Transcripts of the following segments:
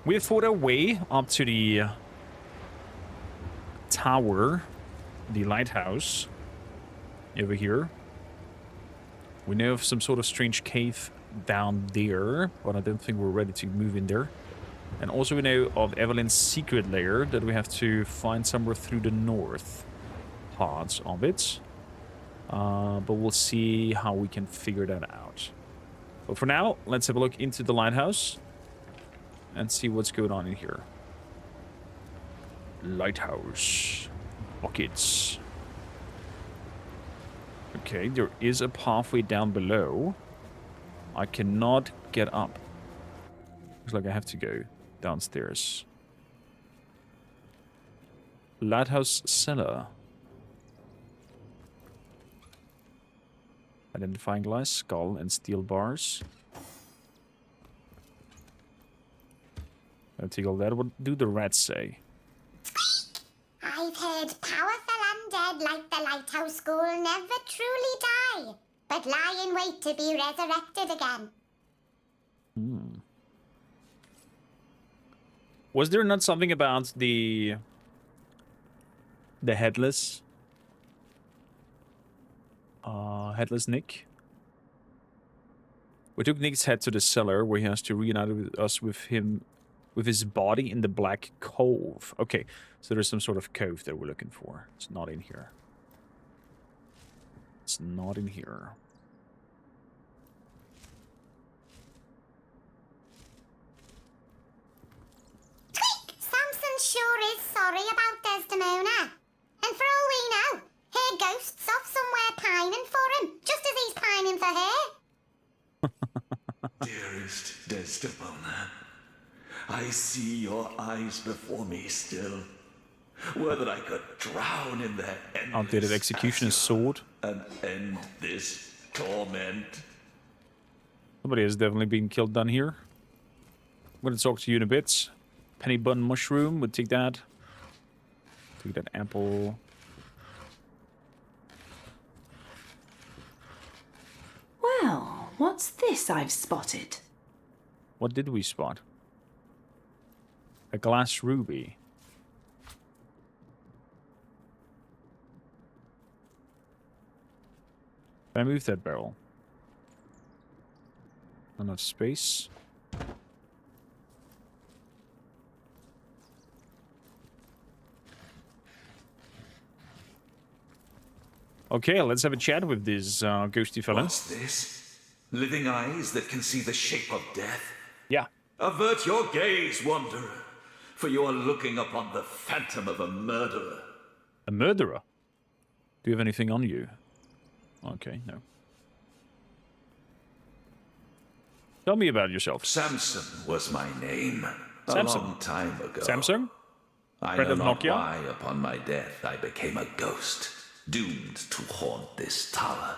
We have fought our way up to the tower, the lighthouse, over here. We know of some sort of strange cave down there, but I don't think we're ready to move in there. And also we know of Evelyn's secret lair that we have to find somewhere through the north parts of it. But we'll see how we can figure that out. But for now, let's have a look into the lighthouse and see what's going on in here. Lighthouse. Buckets. Okay, there is a pathway down below. I cannot get up. Looks like I have to go downstairs. Lighthouse cellar. Identifying glass, skull, and steel bars. I'll take all that. What do the rats say? I've heard powerful undead like the Lighthouse School never truly die, but lie in wait to be resurrected again. Was there not something about the headless? Headless Nick? We took Nick's head to the cellar where he has to reunite with his body in the Black Cove. Okay, so there's some sort of cove that we're looking for. It's not in here. It's not in here. Samson sure is sorry about Desdemona. And for all we know, her ghost's off somewhere pining for him, just as he's pining for her. Dearest Desdemona, I see your eyes before me still. Were that I could drown in their endless Outdated executioner's sword. and end this torment. Somebody has definitely been killed down here. I'm going to talk to you in a bit. Penny bun mushroom, would take that. Take that apple. Well, what's this I've spotted? What did we spot? A glass ruby. Can I move that barrel? Enough space. Okay, let's have a chat with this ghosty fella. What's this? Living eyes that can see the shape of death? Yeah. Avert your gaze, wanderer, for you are looking upon the phantom of a murderer. A murderer? Do you have anything on you? Okay, no. Tell me about yourself. Samson was my name. Samson. A long time ago. Samsung? I Friend know of not Nokia? why upon my death I became a ghost, doomed to haunt this tower.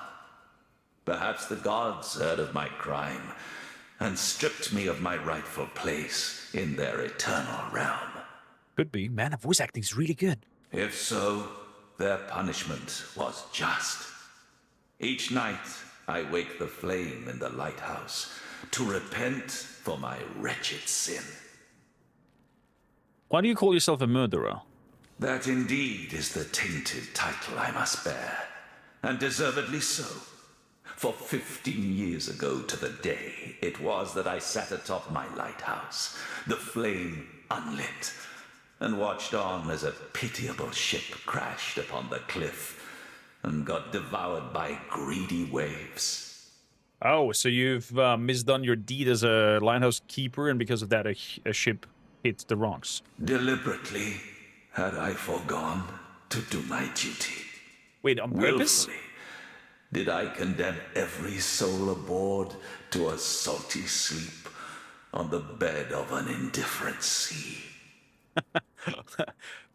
Perhaps the gods heard of my crime and stripped me of my rightful place in their eternal realm. Could be. Man, the voice acting's really good. If so, their punishment was just. Each night I wake the flame in the lighthouse to repent for my wretched sin. Why do you call yourself a murderer? That indeed is the tainted title I must bear, and deservedly so. For 15 years ago to the day, it was that I sat atop my lighthouse, the flame unlit, and watched on as a pitiable ship crashed upon the cliff and got devoured by greedy waves. Oh, so you've misdone your deed as a lighthouse keeper, and because of that, a ship hit the rocks. Deliberately had I forgone to do my duty. Wait, on purpose? Willfully did I condemn every soul aboard to a salty sleep on the bed of an indifferent sea.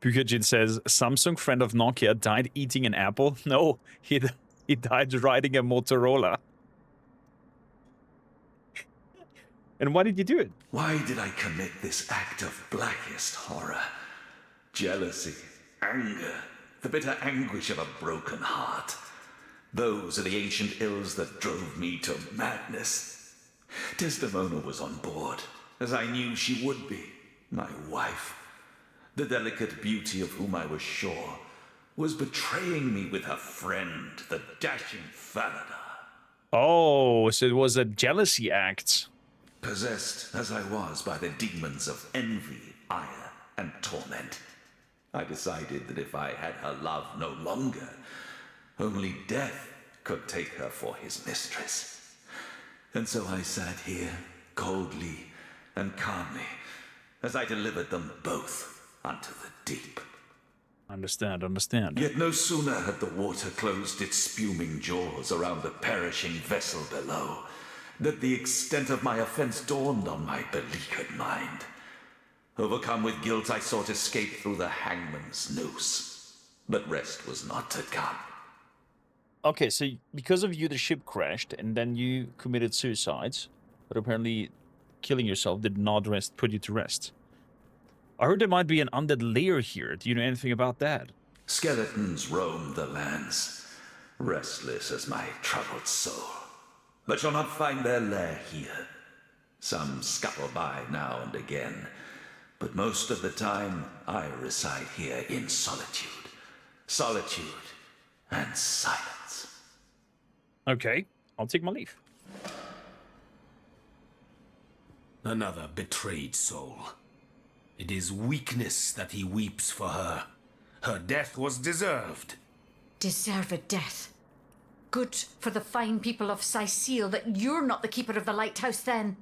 Pukajin says, Samsung, friend of Nokia, died eating an apple? No, he died riding a Motorola. And why did you do it? Why did I commit this act of blackest horror? Jealousy, anger, the bitter anguish of a broken heart. Those are the ancient ills that drove me to madness. Desdemona was on board, as I knew she would be. my wife, the delicate beauty of whom I was sure, was betraying me with her friend, the dashing Faladar. Oh, so it was a jealousy act. Possessed as I was by the demons of envy, ire, and torment, I decided that if I had her love no longer, only death could take her for his mistress. And so I sat here, coldly and calmly, as I delivered them both unto the deep. Understand. Yet no sooner had the water closed its spuming jaws around the perishing vessel below, that the extent of my offense dawned on my beleaguered mind. Overcome with guilt, I sought escape through the hangman's noose. But rest was not to come. Okay, so because of you, the ship crashed, and then you committed suicide, but apparently killing yourself did not put you to rest. I heard there might be an undead lair here. Do you know anything about that? Skeletons roam the lands, restless as my troubled soul, but shall not find their lair here. Some scuttle by now and again, but most of the time I reside here in solitude. Solitude and silence. Okay, I'll take my leave. Another betrayed soul. It is weakness that he weeps for her. Her death was deserved. Deserved death. Good for the fine people of Sicile that you're not the keeper of the lighthouse then.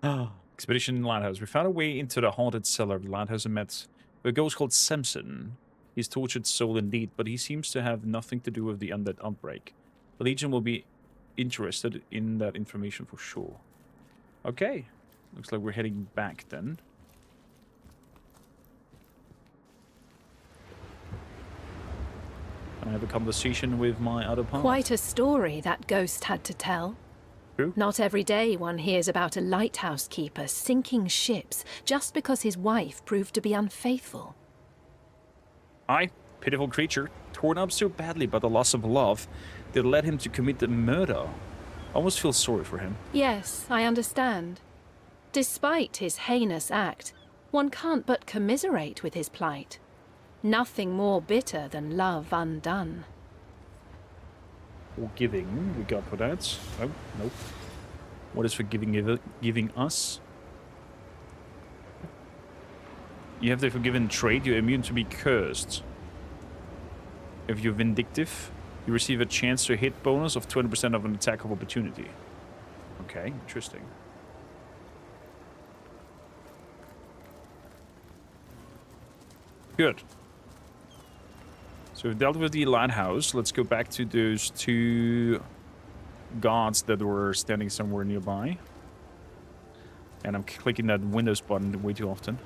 Expedition Lighthouse. We found a way into the haunted cellar of the lighthouse and met a ghost called Samson. He's tortured soul indeed, but he seems to have nothing to do with the undead outbreak. The Legion will be interested in that information for sure. Okay. Looks like we're heading back then. I have a conversation with my other part. Quite a story that ghost had to tell. True. Not every day one hears about a lighthouse keeper sinking ships just because his wife proved to be unfaithful. I, pitiful creature, torn up so badly by the loss of love that led him to commit the murder. I almost feel sorry for him. Yes, I understand. Despite his heinous act, one can't but commiserate with his plight. Nothing more bitter than love undone. Forgiving, we got for that. Oh, nope. What is giving us? You have the forgiven trait, you're immune to be cursed. If you're vindictive, you receive a chance to hit bonus of 20% of an attack of opportunity. Okay, interesting. Good. So we've dealt with the lighthouse. Let's go back to those two guards that were standing somewhere nearby. And I'm clicking that Windows button way too often.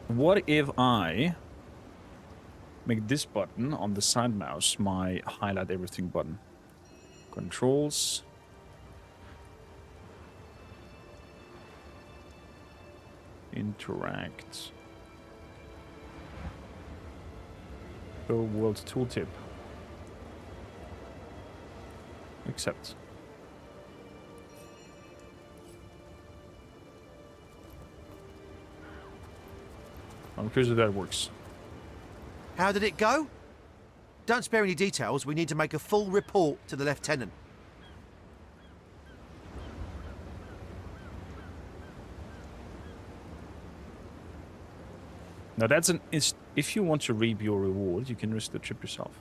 What if I make this button on the side mouse my highlight everything button? Controls. Interact. Go world tooltip. Accept. I'm curious if that works. How did it go? Don't spare any details. We need to make a full report to the lieutenant. Now that's if you want to reap your reward, you can risk the trip yourself.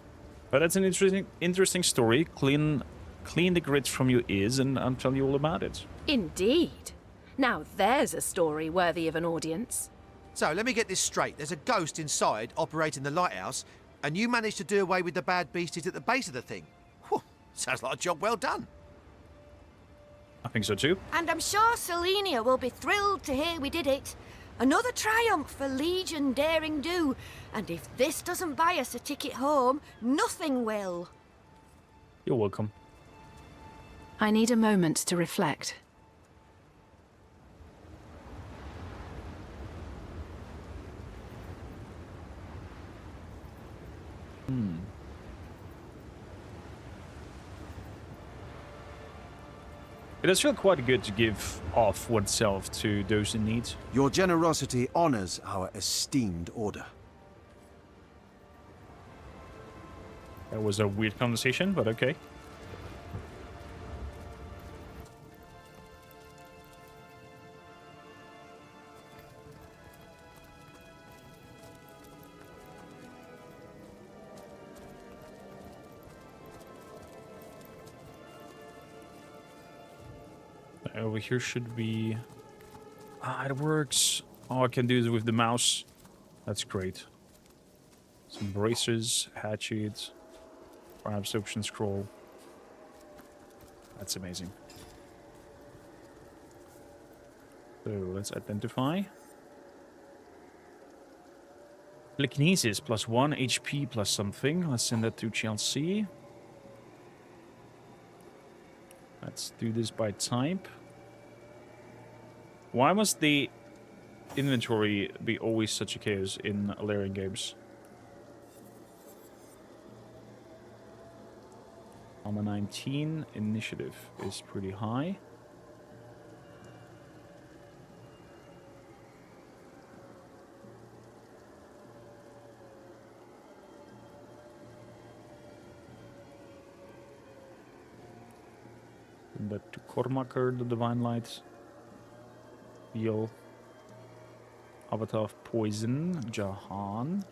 But that's an interesting story. Clean the grit from your ears and I'll tell you all about it. Indeed. Now there's a story worthy of an audience. So, let me get this straight. There's a ghost inside operating the lighthouse, and you managed to do away with the bad beasties at the base of the thing. Whew, sounds like a job well done. I think so too. And I'm sure Selenia will be thrilled to hear we did it. Another triumph for Legion daring do. And if this doesn't buy us a ticket home, nothing will. You're welcome. I need a moment to reflect. It does feel quite good to give off oneself to those in need. Your generosity honors our esteemed order. That was a weird conversation, but okay. Over here should be... Ah, it works. Oh, I can do this with the mouse. That's great. Some braces, hatchet, perhaps option scroll. That's amazing. So let's identify. Telekinesis plus 1 HP plus something. Let's send that to Chelsea. Let's do this by type. Why must the inventory be always such a chaos in Larian games? Armor 19, initiative is pretty high. Send that to Kormakrtv, the Divine Light. Heal. Avatar of Poison, Jahan.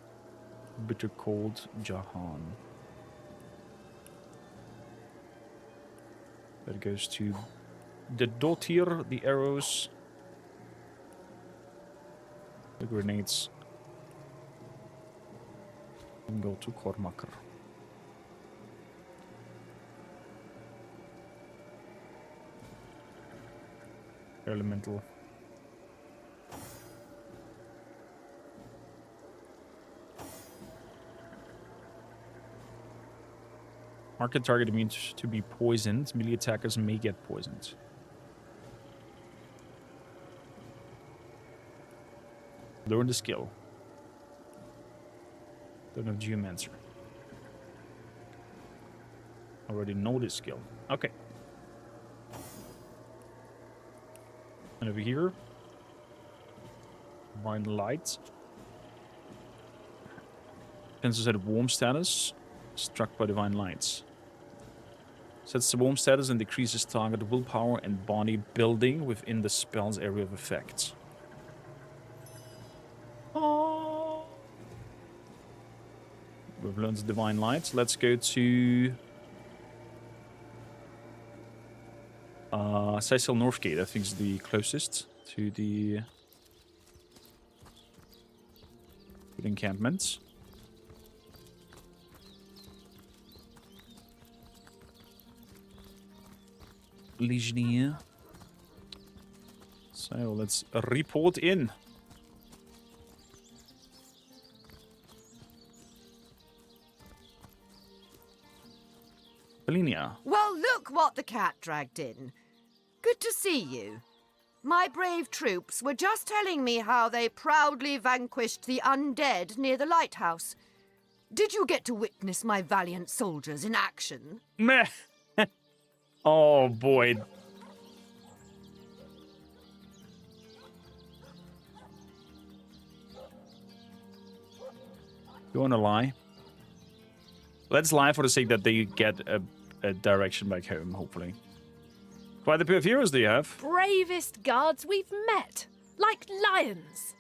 Bitter Cold, Jahan. That goes to the Dotir, the arrows. The grenades. And go to Kormakrtv. Elemental. Market target means to be poisoned. Melee attackers may get poisoned. Learn the skill. Don't have Geomancer. Already know this skill. Okay. And over here. Divine Light. Cancels at warm status. Struck by Divine Lights. Sets the warm status and decreases target willpower and body building within the spell's area of effect. Oh. We've learned the Divine Light. Let's go to Sicil Northgate. I think is the closest to the encampments. Legionnaire. So let's report in. Belinia. Well, look what the cat dragged in. Good to see you. My brave troops were just telling me how they proudly vanquished the undead near the lighthouse. Did you get to witness my valiant soldiers in action? Meh. Oh boy. You wanna lie? Let's lie for the sake that they get a direction back home, hopefully. Quite the pair of heroes do you have. Bravest guards we've met. Like lions.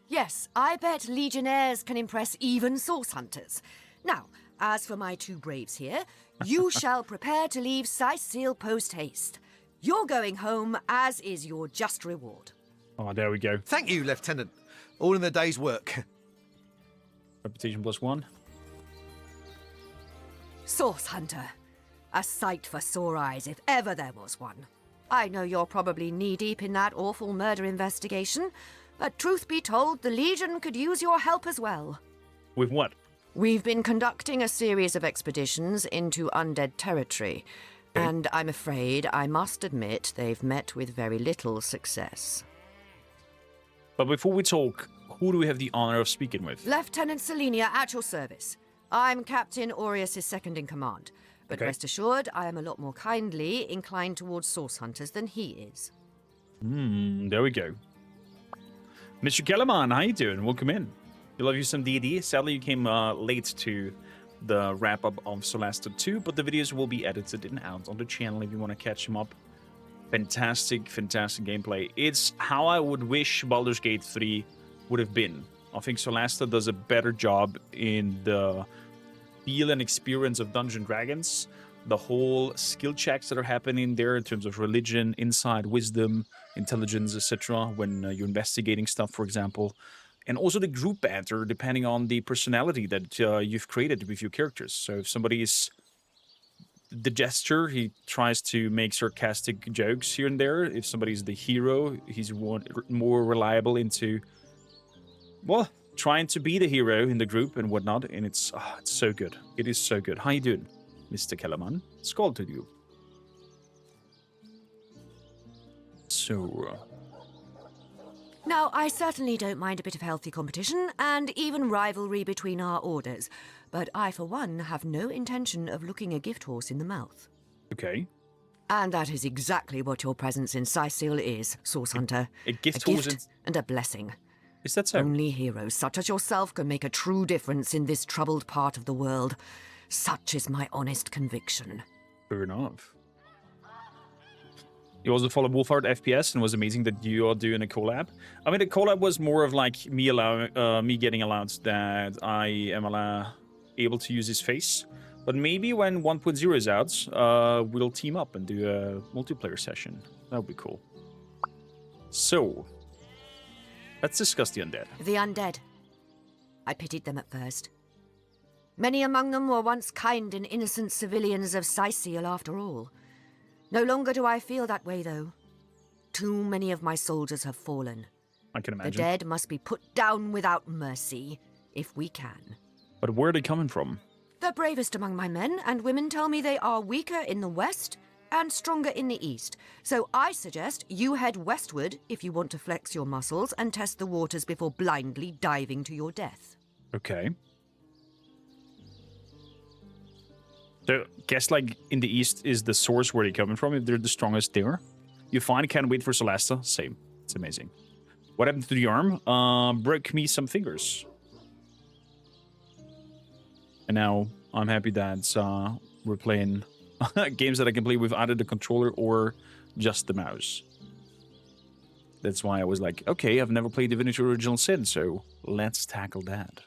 Yes, I bet legionnaires can impress even source hunters. Now, as for my two braves here, you shall prepare to leave Sicil post-haste. You're going home, as is your just reward. Oh, there we go. Thank you, Lieutenant. All in the day's work. Reputation +1. Source hunter. A sight for sore eyes if ever there was one. I know you're probably knee-deep in that awful murder investigation, but truth be told, the Legion could use your help as well. With what? We've been conducting a series of expeditions into undead territory, and I'm afraid I must admit they've met with very little success. But before we talk, who do we have the honor of speaking with? Lieutenant Selenia, at your service. I'm Captain Aureus' second in command. But Okay. rest assured, I am a lot more kindly inclined towards source hunters than he is. There we go. Mr. Kellerman, how you doing? Welcome in. We love you some D&D. Sadly, you came late to the wrap-up of Solasta 2, but the videos will be edited and out on the channel if you want to catch them up. Fantastic, fantastic gameplay. It's how I would wish Baldur's Gate 3 would have been. I think Solasta does a better job in the feel and experience of Dungeons & Dragons. The whole skill checks that are happening there in terms of religion, insight, wisdom, intelligence, etc. when you're investigating stuff, for example. And also the group banter, depending on the personality that you've created with your characters. So if somebody is the jester, he tries to make sarcastic jokes here and there. If somebody's the hero, he's more reliable into, well, trying to be the hero in the group and whatnot. And it's so good. It is so good. How you doing, Mr. Kellerman? Skål to you. So, Now, I certainly don't mind a bit of healthy competition and even rivalry between our orders, but I, for one, have no intention of looking a gift horse in the mouth. okay. And that is exactly what your presence in Sicil is, Source Hunter. A gift horse and a blessing. Is that so? Only heroes such as yourself can make a true difference in this troubled part of the world. Such is my honest conviction. Fair enough. You also followed Wolfhard FPS, and it was amazing that you are doing a collab. I mean, the collab was more of like me getting allowed that I am able to use his face. But maybe when 1.0 is out, we'll team up and do a multiplayer session. That would be cool. So, let's discuss the undead. The undead. I pitied them at first. Many among them were once kind and innocent civilians of Sicil after all. No longer do I feel that way, though. Too many of my soldiers have fallen. I can imagine. The dead must be put down without mercy, if we can. But where are they coming from? The bravest among my men and women tell me they are weaker in the west and stronger in the east. So I suggest you head westward if you want to flex your muscles and test the waters before blindly diving to your death. Okay. So, guess like in the east is the source where they're coming from, if they're the strongest there. You find Can't Wait for Solasta, same. It's amazing. What happened to the arm? Broke me some fingers. And now I'm happy that we're playing games that I can play with either the controller or just the mouse. That's why I was like, okay, I've never played Divinity Original Sin, so let's tackle that.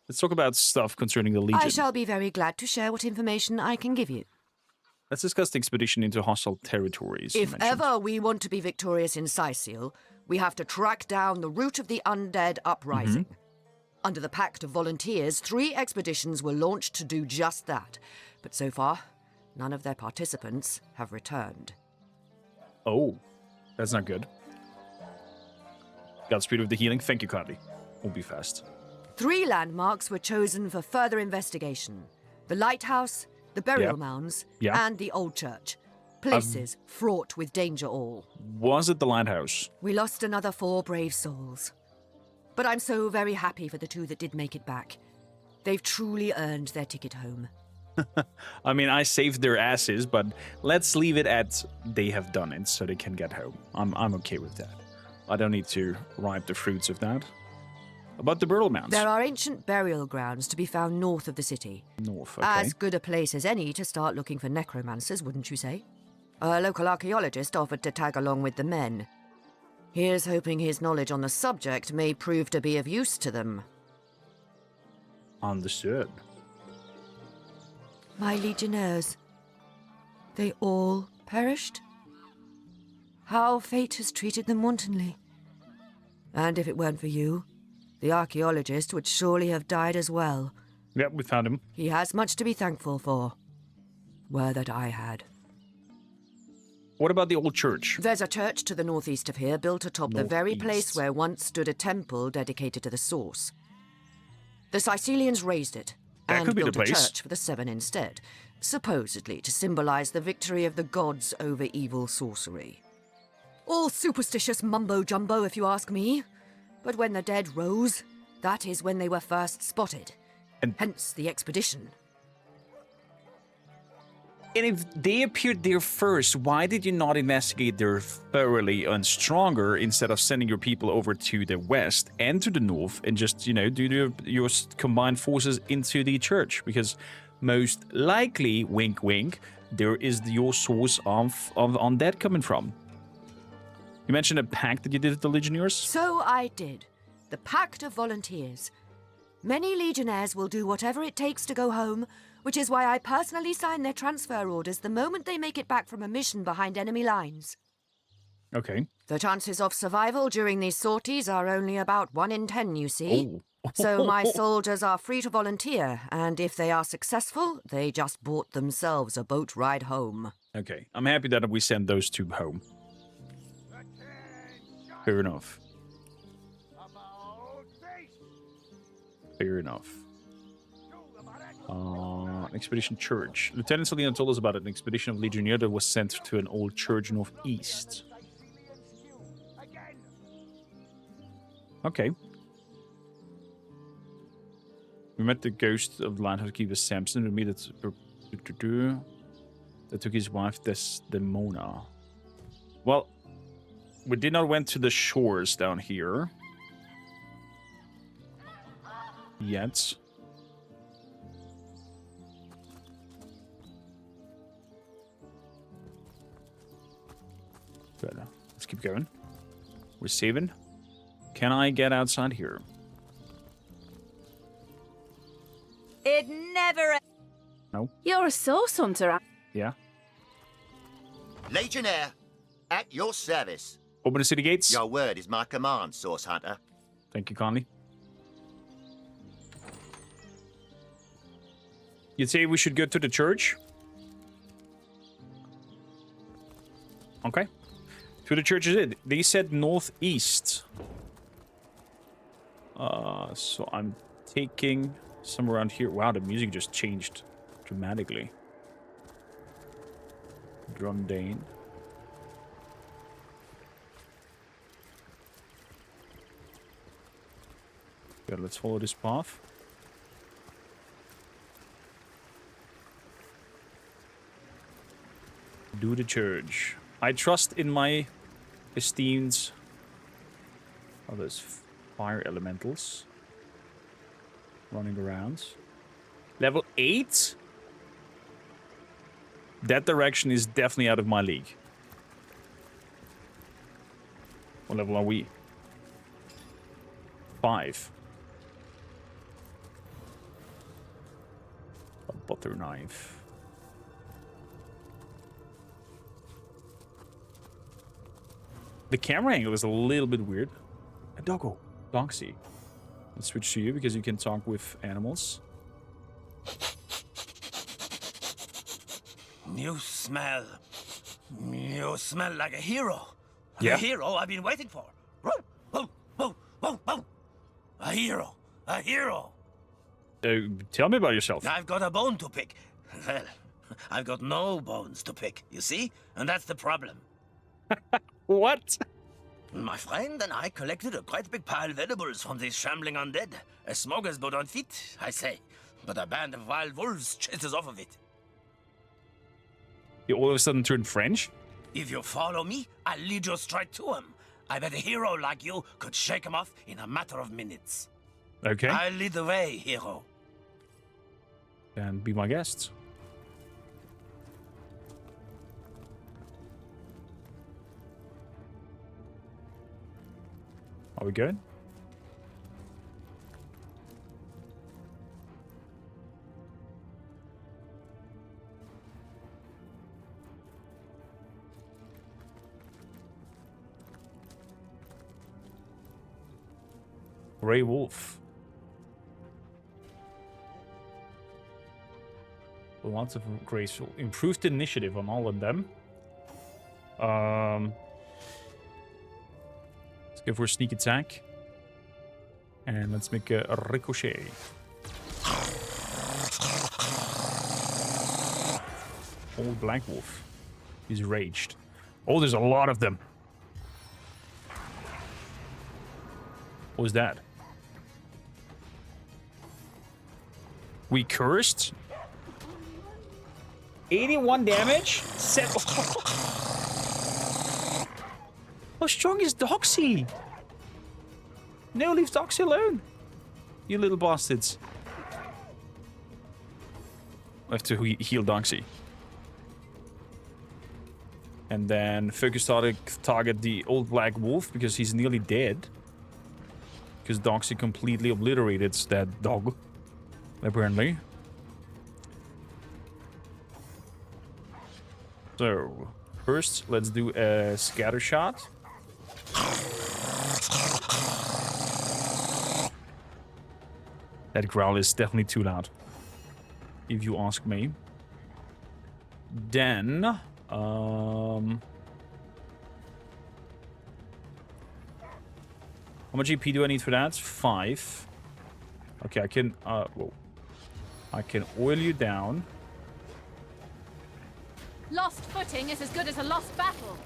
Let's talk about stuff concerning the Legion. I shall be very glad to share what information I can give you. Let's discuss the expedition into hostile territories. If ever we want to be victorious in Sicil, we have to track down the root of the undead uprising. Under the Pact of Volunteers, 3 expeditions were launched to do just that. But so far, none of their participants have returned. Oh, that's not good. Godspeed with the healing. Thank you, Carly. We'll be fast. 3 landmarks were chosen for further investigation. The lighthouse, the burial mounds, and the old church. Places fraught with danger all. Was it the lighthouse? We lost another 4 brave souls. But I'm so very happy for the 2 that did make it back. They've truly earned their ticket home. I mean, I saved their asses, but let's leave it at they have done it so they can get home. I'm okay with that. I don't need to ripe the fruits of that. About the burial mounds. There are ancient burial grounds to be found north of the city. North, okay. As good a place as any to start looking for necromancers, wouldn't you say? A local archaeologist offered to tag along with the men. Here's hoping his knowledge on the subject may prove to be of use to them. Understood. My legionnaires. They all perished? How fate has treated them wantonly. And if it weren't for you, the archaeologist would surely have died as well. Yep, we found him. He has much to be thankful for. Were that I had. What about the old church? There's a church to the northeast of here, built atop the very place where once stood a temple dedicated to the source. The Sicilians razed it, and built a church for the 7 instead, supposedly to symbolize the victory of the gods over evil sorcery. All superstitious mumbo-jumbo, if you ask me. But when the dead rose, that is when they were first spotted. Hence the expedition. And if they appeared there first, why did you not investigate there thoroughly and stronger instead of sending your people over to the west and to the north and just, you know, do your combined forces into the church? Because most likely, wink wink, there is your source of undead coming from. You mentioned a pact that you did with the Legionnaires? So I did. The Pact of Volunteers. Many Legionnaires will do whatever it takes to go home, which is why I personally sign their transfer orders the moment they make it back from a mission behind enemy lines. Okay. The chances of survival during these sorties are only about 1 in 10, you see. Oh. So my soldiers are free to volunteer, and if they are successful, they just bought themselves a boat ride home. Okay, I'm happy that we send those two home. Fair enough. Fair enough. Expedition Church. Lieutenant Salina told us about an expedition of Legionnaires that was sent to an old church northeast. Okay. We met the ghost of the lighthouse keeper Samson. We meet that took his wife Desdemona. Well, we did not went to the shores down here yet. Good. Let's keep going. We're saving. Can I get outside here? It never... No. You're a source hunter. Yeah. Legionnaire, at your service. Open the city gates. Your word is my command, Source Hunter. Thank you, Conley. You'd say we should go to the church? Okay. To the church is it. They said northeast. So I'm taking some around here. Wow, the music just changed dramatically. Drum Dane. Good, let's follow this path. Do the church. I trust in my esteemed... Oh, there's fire elementals running around. Level 8? That direction is definitely out of my league. What level are we? 5. A butter knife. The camera angle is a little bit weird. A doggo. Doxy. Let's switch to you because you can talk with animals. You smell like a hero. Yeah. A hero I've been waiting for. Whoa, whoa, whoa, whoa, whoa. A hero. A hero. Tell me about yourself. I've got a bone to pick. Well, I've got no bones to pick, you see? And that's the problem. What? My friend and I collected a quite big pile of edibles from these shambling undead. A smorgasbord on feet, I say. But a band of wild wolves chases off of it. You all of a sudden turned French? If you follow me, I'll lead you straight to him. I bet a hero like you could shake him off in a matter of minutes. Okay. I'll lead the way, hero. Then be my guest. Are we good? Grey Wolf. Lots of graceful. Improved initiative on all of them. Let's go for a sneak attack. And let's make a ricochet. Old Black Wolf. He's raged. Oh, there's a lot of them. What was that? We cursed. 81 damage. How strong is Doxy? No, leave Doxy alone. You little bastards. I have to heal Doxy. And then focus target the old black wolf because he's nearly dead. Because Doxy completely obliterated that dog. Apparently. So, first, let's do a scatter shot. That growl is definitely too loud, if you ask me. Then, how much EP do I need for that? 5. Okay, I can, whoa. I can oil you down. Lost footing is as good as a lost battle.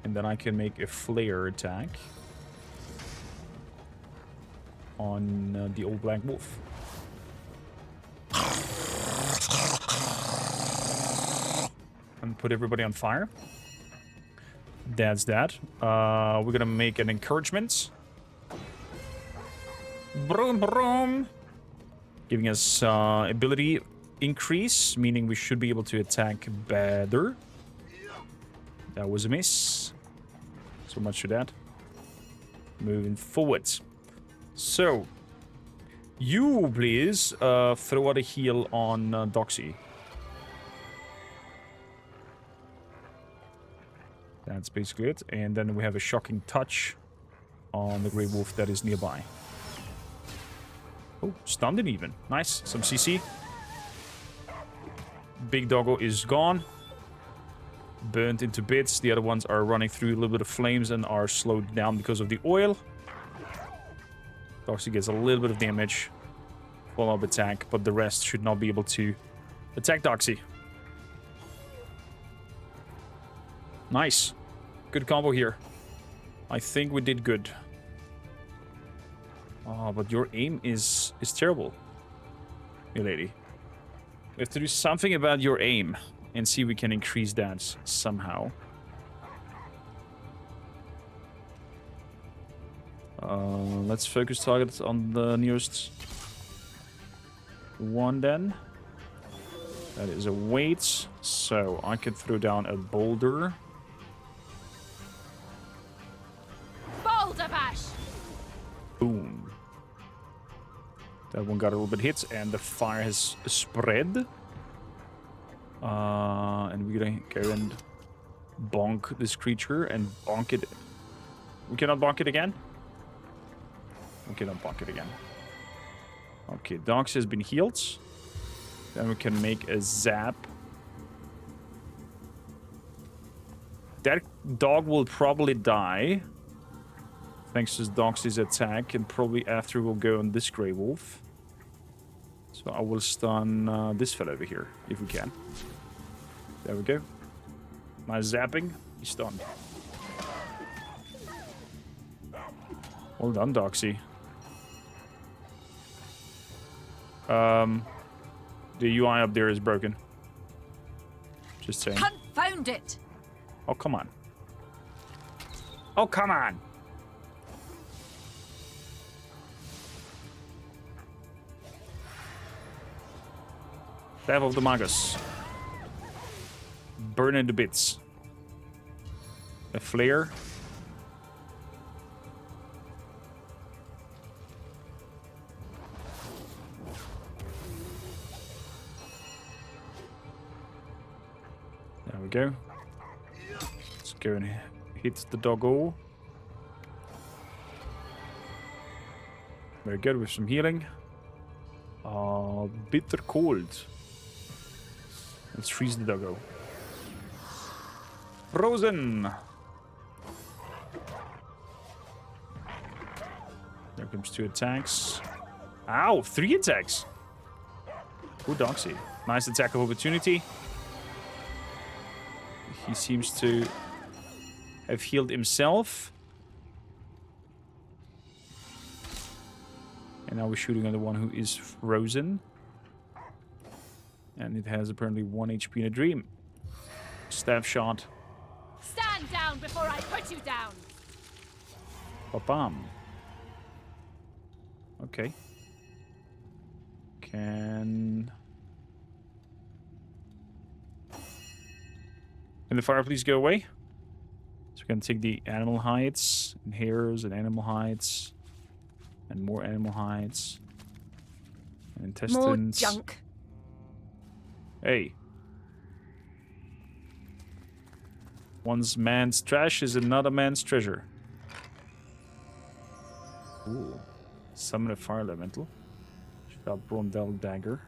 And then I can make a flare attack on the old black wolf. And put everybody on fire. That's that. We're gonna make an encouragement. Broom, broom. Giving us ability increase, meaning we should be able to attack better. That was a miss. So much for that. Moving forwards. So, you please throw out a heal on Doxy. That's basically it. And then we have a shocking touch on the Grey Wolf that is nearby. Oh, stunned him even. Nice. Some CC. Big doggo is gone. Burnt into bits. The other ones are running through a little bit of flames and are slowed down because of the oil. Doxy gets a little bit of damage. Follow-up attack, but the rest should not be able to attack Doxy. Nice. Good combo here. I think we did good. Oh, but your aim is terrible, you lady. We have to do something about your aim and see if we can increase that somehow. Let's focus target on the nearest one then. That is a weight, so I can throw down a boulder. Boulder bash! Boom. That one got a little bit hit, and the fire has spread. And we're gonna go and bonk this creature and bonk it. We cannot bonk it again? We cannot bonk it again. Okay, Dox has been healed. Then we can make a zap. That dog will probably die. Thanks to Doxy's attack, and probably after we'll go on this Grey Wolf. So I will stun this fella over here, if we can. There we go. Nice zapping. He's stunned. Well done, Doxy. The UI up there is broken. Just saying. Confound it! Oh, come on. Oh, come on! Death of the Magus. Burn into bits. A flare. There we go. Let's go and hit the doggo. Very good with some healing. Bitter cold. Let's freeze the doggo. Frozen! There comes 2 attacks. Ow! 3 attacks! Good Doxy. Nice attack of opportunity. He seems to have healed himself. And now we're shooting on the one who is frozen. And it has apparently 1 HP in a dream. Staff shot. Stand down before I put you down. Ba-bam. Okay. Can the fire please go away? So we can take the animal hides and hairs and animal hides and more animal hides and intestines. More junk. Hey. One's man's trash is another man's treasure. Ooh. Summon a fire elemental. Sharp Brondel dagger.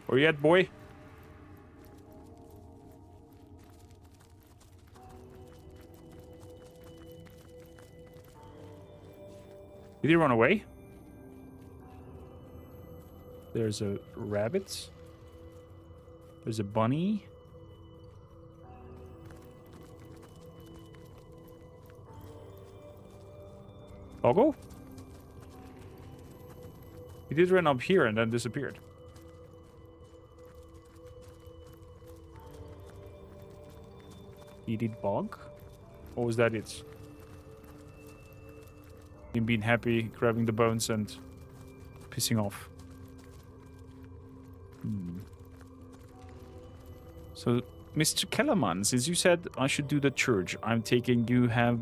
Where you at, boy? Did he run away? There's a rabbit. There's a bunny. Doggo? He did run up here and then disappeared. He did bog? Or was that it? Him being happy, grabbing the bones and pissing off. So, Mr. Kellerman, since you said I should do the church, I'm taking you have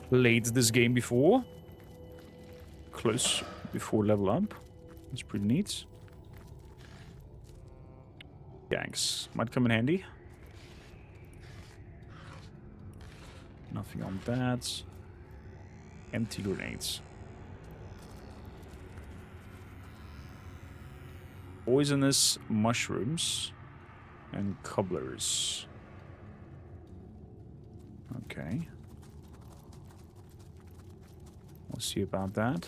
played this game before. Close before level up. That's pretty neat. Gangs might come in handy. Nothing on that. Empty grenades. Poisonous mushrooms and cobblers. Okay. We'll see about that.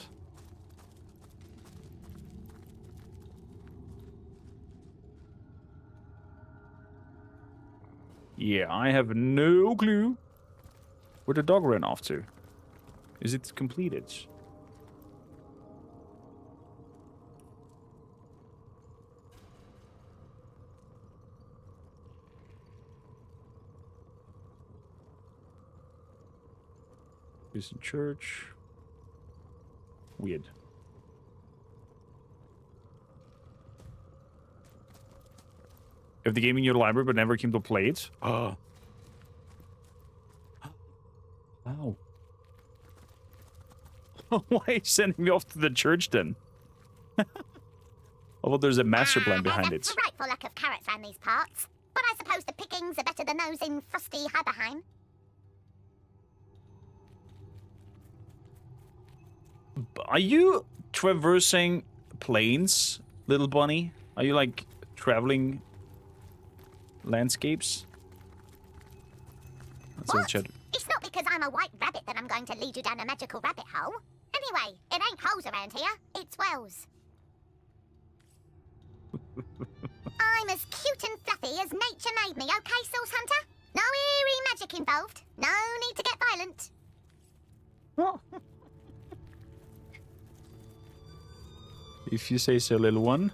Yeah, I have no clue where the dog ran off to. Is it completed? Prison church. Weird. You have the game in your library but never came to play it? Oh. Wow. Why are you sending me off to the church then? Although there's a master plan behind it. There's a frightful lack of carrots around these parts, but I suppose the pickings are better than those in frosty Hyberheim. Are you traversing plains, little bunny? Are you like traveling landscapes? That's What? It's not because I'm a white rabbit that I'm going to lead you down a magical rabbit hole. Anyway, it ain't holes around here, it's wells. I'm as cute and fluffy as nature made me, okay, Source Hunter? No eerie magic involved. No need to get violent. What? If you say so, little one.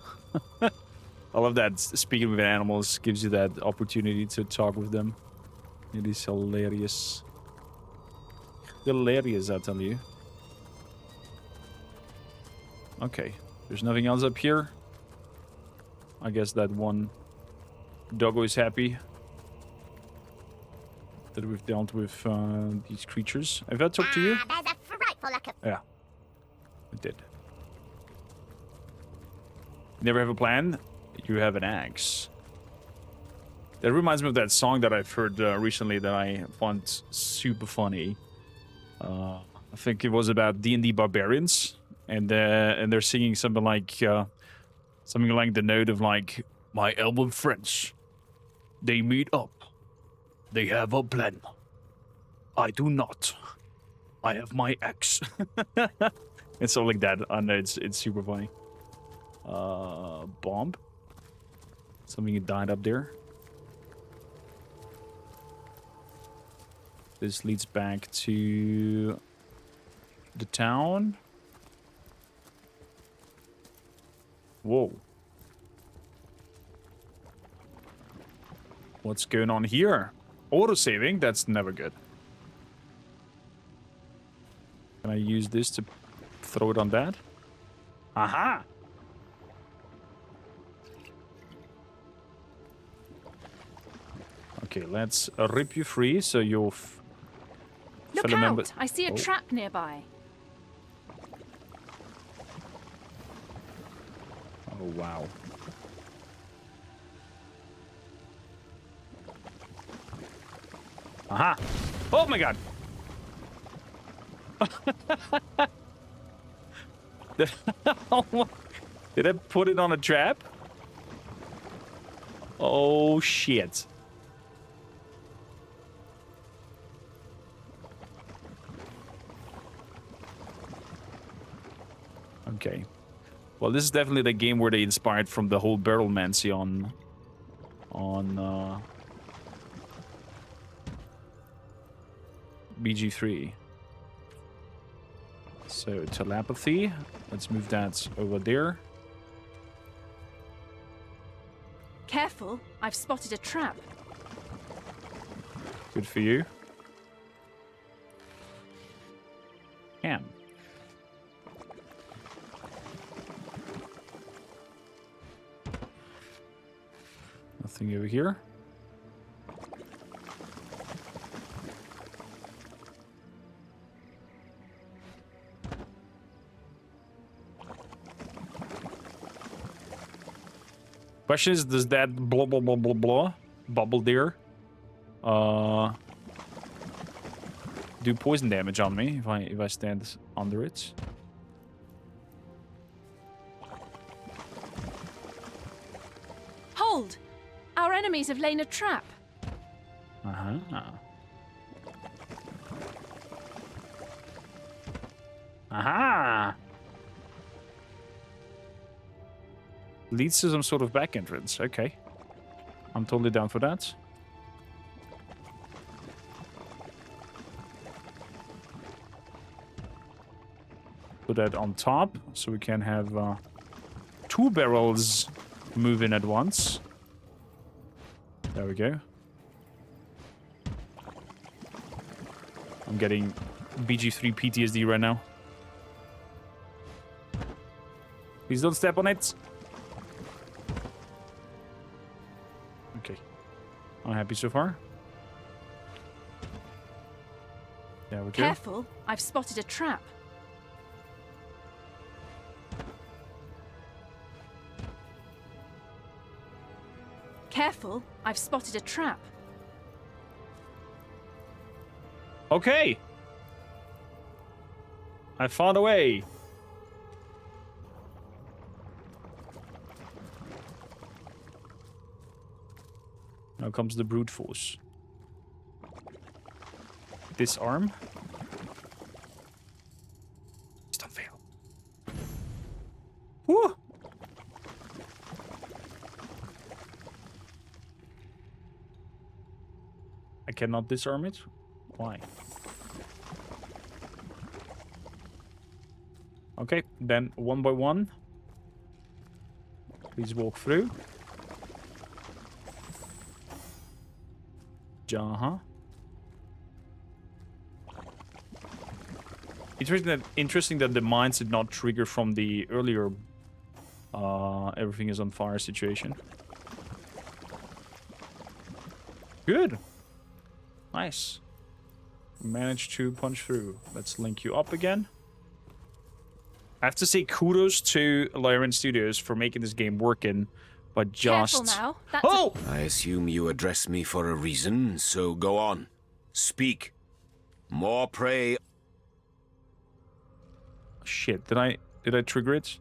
I love that speaking with animals gives you that opportunity to talk with them. It is hilarious. Hilarious, I tell you. Okay, there's nothing else up here. I guess that one doggo is happy that we've dealt with these creatures. Have I talked to you? There's a frightful lack of... Yeah, I did. You never have a plan? You have an axe. That reminds me of that song that I've heard recently that I found super funny. I think it was about D&D barbarians, and they're singing something like the note of like, my elven friends, they meet up, they have a plan. I do not. I have my axe. It's something like that. I know it's super funny. bomb. Something died up there. This leads back to the town. Whoa. What's going on here? Auto-saving? That's never good. Can I use this to throw it on that? Aha! Okay, let's rip you free so you'll... Look out! I see a trap nearby. Oh, wow. Aha! Oh my god! Did I put it on a trap? Oh shit. Okay. Well, this is definitely the game where they inspired from the whole barrelmancy on BG3. So, telepathy. Let's move that over there. Careful, I've spotted a trap. Good for you. Can. Nothing over here. Question is, does that blah blah blah blah blah bubble there do poison damage on me if I stand under it? Hold! Our enemies have laid a trap. Uh-huh. Aha! Leads to some sort of back entrance. Okay. I'm totally down for that. Put that on top so we can have two barrels moving at once. There we go. I'm getting BG3 PTSD right now. Please don't step on it. Okay. I'm happy so far. There we go. Careful, I've spotted a trap. Careful, I've spotted a trap. Okay. I found a way. Now comes the brute force. Disarm. Please don't fail. Woo! I cannot disarm it? Why? Okay, then one by one. Please walk through. Uh-huh. Interesting that the mines did not trigger from the earlier everything is on fire situation. Good. Nice. Managed to punch through. Let's link you up again. I have to say kudos to Larian Studios for making this game working, but just... Careful now. That's oh! I assume you address me for a reason, so go on. Speak. More prey. Shit, did I trigger it?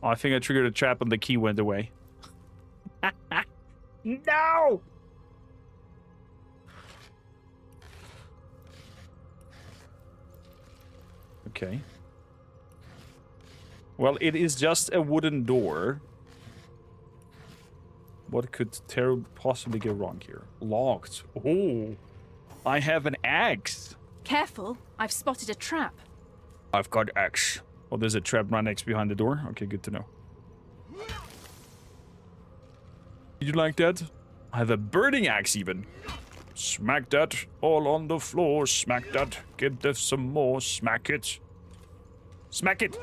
Oh, I think I triggered a trap and the key went away. No! Okay. Well, it is just a wooden door. What could possibly go wrong here? Locked. Oh, I have an axe. Careful, I've spotted a trap. I've got axe. Oh, there's a trap right next behind the door. Okay, good to know. You like that? I have a burning axe even. Smack that all on the floor. Smack that. Give this some more. Smack it. Smack it.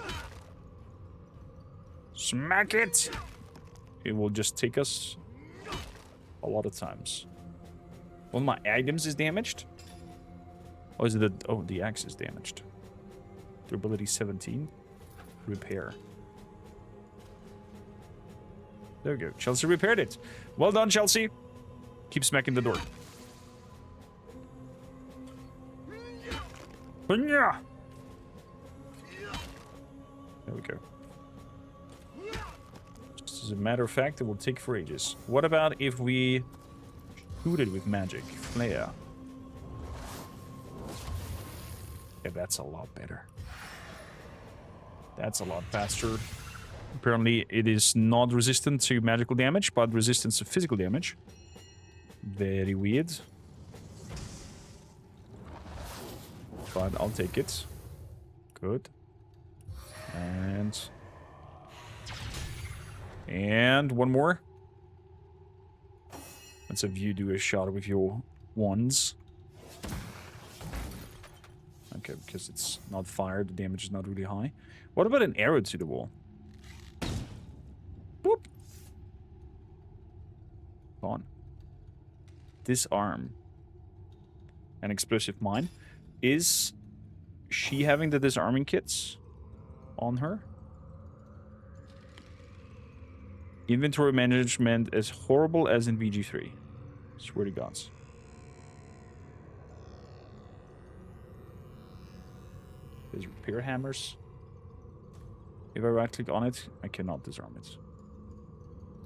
Smack it. It will just take us a lot of times. One of my items is damaged. Or is it the axe is damaged. Durability 17. Repair. There we go. Chelsea repaired it. Well done, Chelsea. Keep smacking the door. There we go. Just as a matter of fact, it will take for ages. What about if we shoot it with magic? Flare. Yeah, that's a lot better. That's a lot faster. Apparently, it is not resistant to magical damage, but resistant to physical damage. Very weird. But I'll take it. Good. And one more. Let's have you do a shot with your wands. Okay, because it's not fire, the damage is not really high. What about an arrow to the wall? Boop. On. Disarm. An explosive mine. Is she having the disarming kits on her? Inventory management as horrible as in VG3. Swear to gods. There's repair hammers. If I right click on it, I cannot disarm it.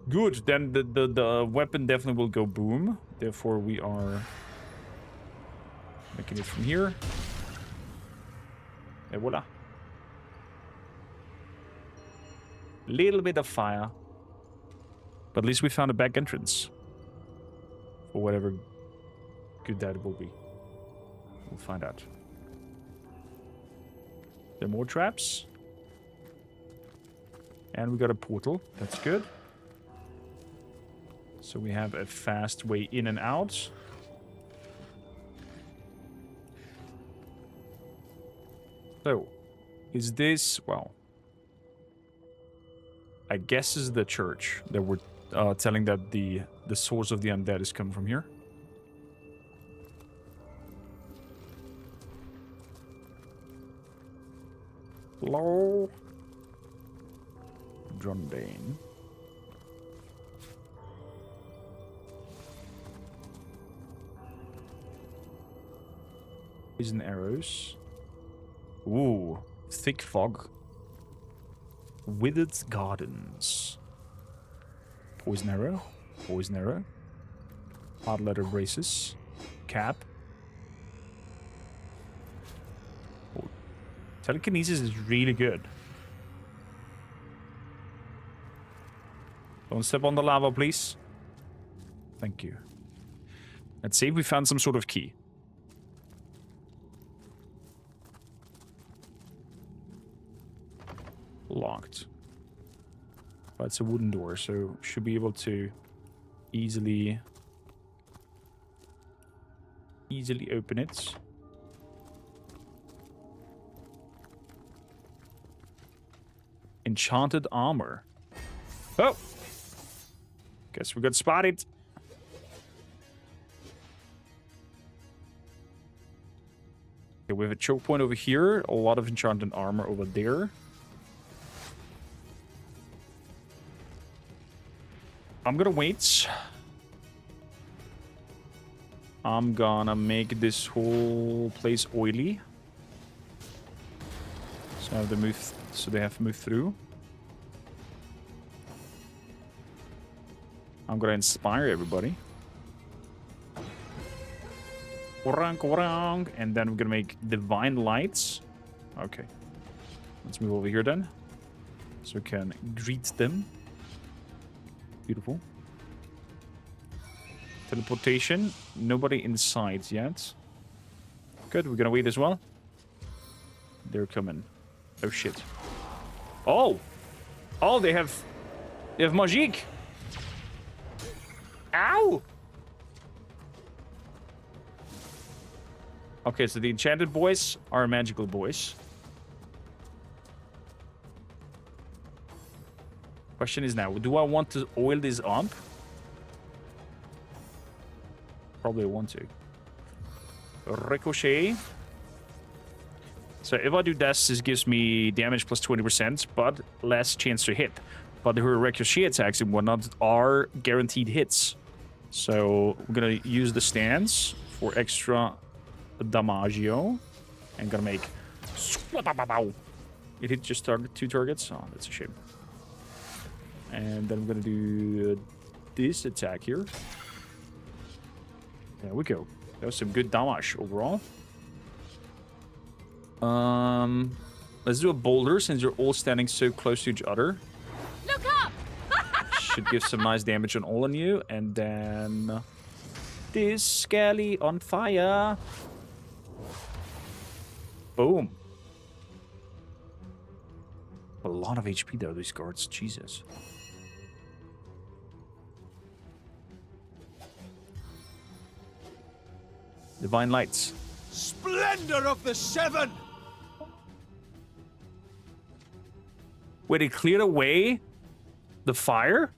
Good, then the weapon definitely will go boom. Therefore we are making it from here. And voila. Little bit of fire. But at least we found a back entrance. For whatever good that will be. We'll find out. There are more traps. And we got a portal. That's good. So we have a fast way in and out. So, is this... well... I guess is the church that we're telling that the source of the undead is coming from here. Hello? John Dane. Poison arrows. Ooh, thick fog. Withered Gardens. Poison arrow. Poison arrow. Hard leather braces. Cap. Oh. Telekinesis is really good. Don't step on the lava, please. Thank you. Let's see if we found some sort of key. Locked. But it's a wooden door, so should be able to easily open it. Enchanted armor. Oh! Guess we got spotted. Okay, we have a choke point over here. A lot of enchanted armor over there. I'm gonna wait. I'm gonna make this whole place oily. So I have to move, so they have to move through. I'm gonna inspire everybody. And then we're gonna make divine lights. Okay. Let's move over here then. So we can greet them. Beautiful. Teleportation. Nobody inside yet. Good, we're gonna wait as well. They're coming. Oh shit. Oh! Oh, they have magic! Ow! Okay, so the enchanted boys are magical boys. Question is now, do I want to oil this up? Probably want to. Ricochet. So if I do this gives me damage plus 20%, but less chance to hit. But her ricochet attacks and whatnot are guaranteed hits. So we're gonna use the stance for extra damaggio. And gonna make... It hit just two targets? Oh, that's a shame. And then I'm gonna do this attack here. There we go. That was some good damage overall. Let's do a boulder since you're all standing so close to each other. Look up! Should give some nice damage on all of you. And then this Skelly on fire. Boom. A lot of HP though, these guards. Jesus. Divine Lights. Splendor of the Seven! Wait, it cleared away the fire?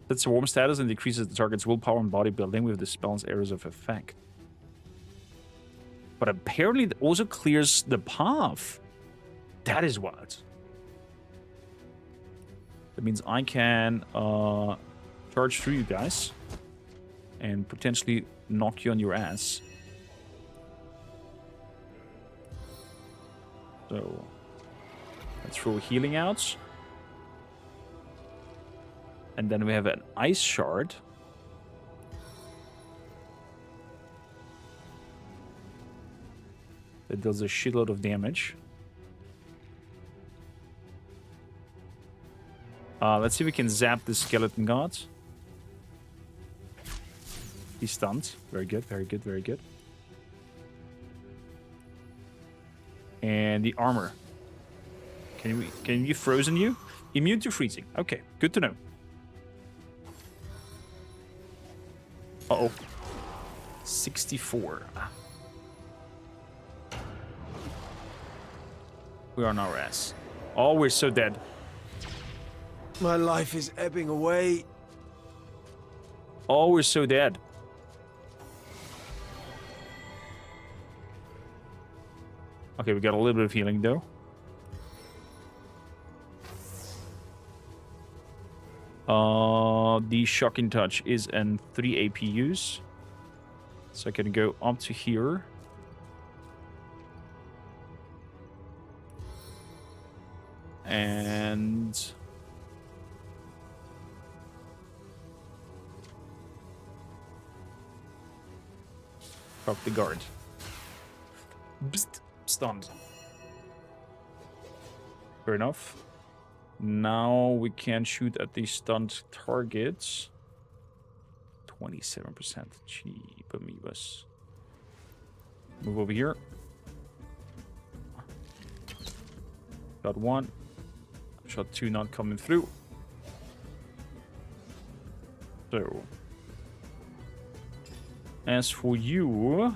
That's a warm status and decreases the target's willpower and bodybuilding with the spell's areas of effect. But apparently it also clears the path. That is what. That means I can charge through you guys and potentially knock you on your ass. So let's throw healing out. And then we have an ice shard. That does a shitload of damage. Let's see if we can zap the skeleton god. He's stunned. Very good, very good, very good. And the armor. Can you frozen you? Immune to freezing. Okay, good to know. Uh-oh. 64. We're on our ass. Oh, we're so dead. My life is ebbing away. Oh, we're so dead. Okay, we got a little bit of healing though. The Shocking Touch is an 3 AP use. So I can go up to here. And... Fuck the guard. Psst, stunned. Fair enough. Now we can shoot at the stunned targets. 27%. Cheap amoebas. Move over here. Shot 1. Shot 2 not coming through. So. As for you,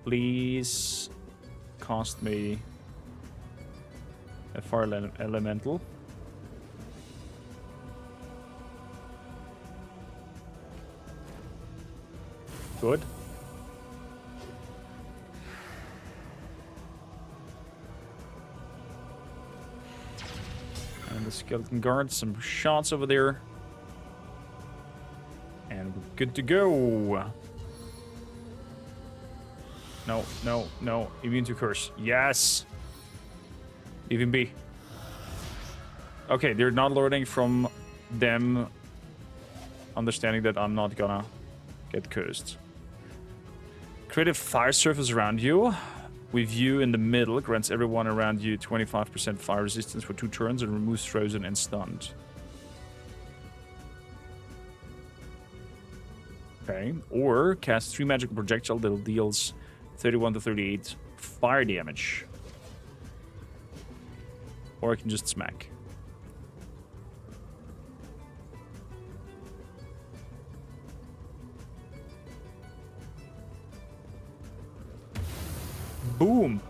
please cast me a fire elemental. Good. And the skeleton guard, some shots over there. And we're good to go. No, no, no. Immune to curse. Yes. Even B. Okay, they're not learning from them understanding that I'm not gonna get cursed. Create a fire surface around you. With you in the middle, grants everyone around you 25% fire resistance for 2 turns and removes frozen and stunned. Okay. Or cast 3 magical projectile that deals 31 to 38 fire damage. Or I can just smack. Boom!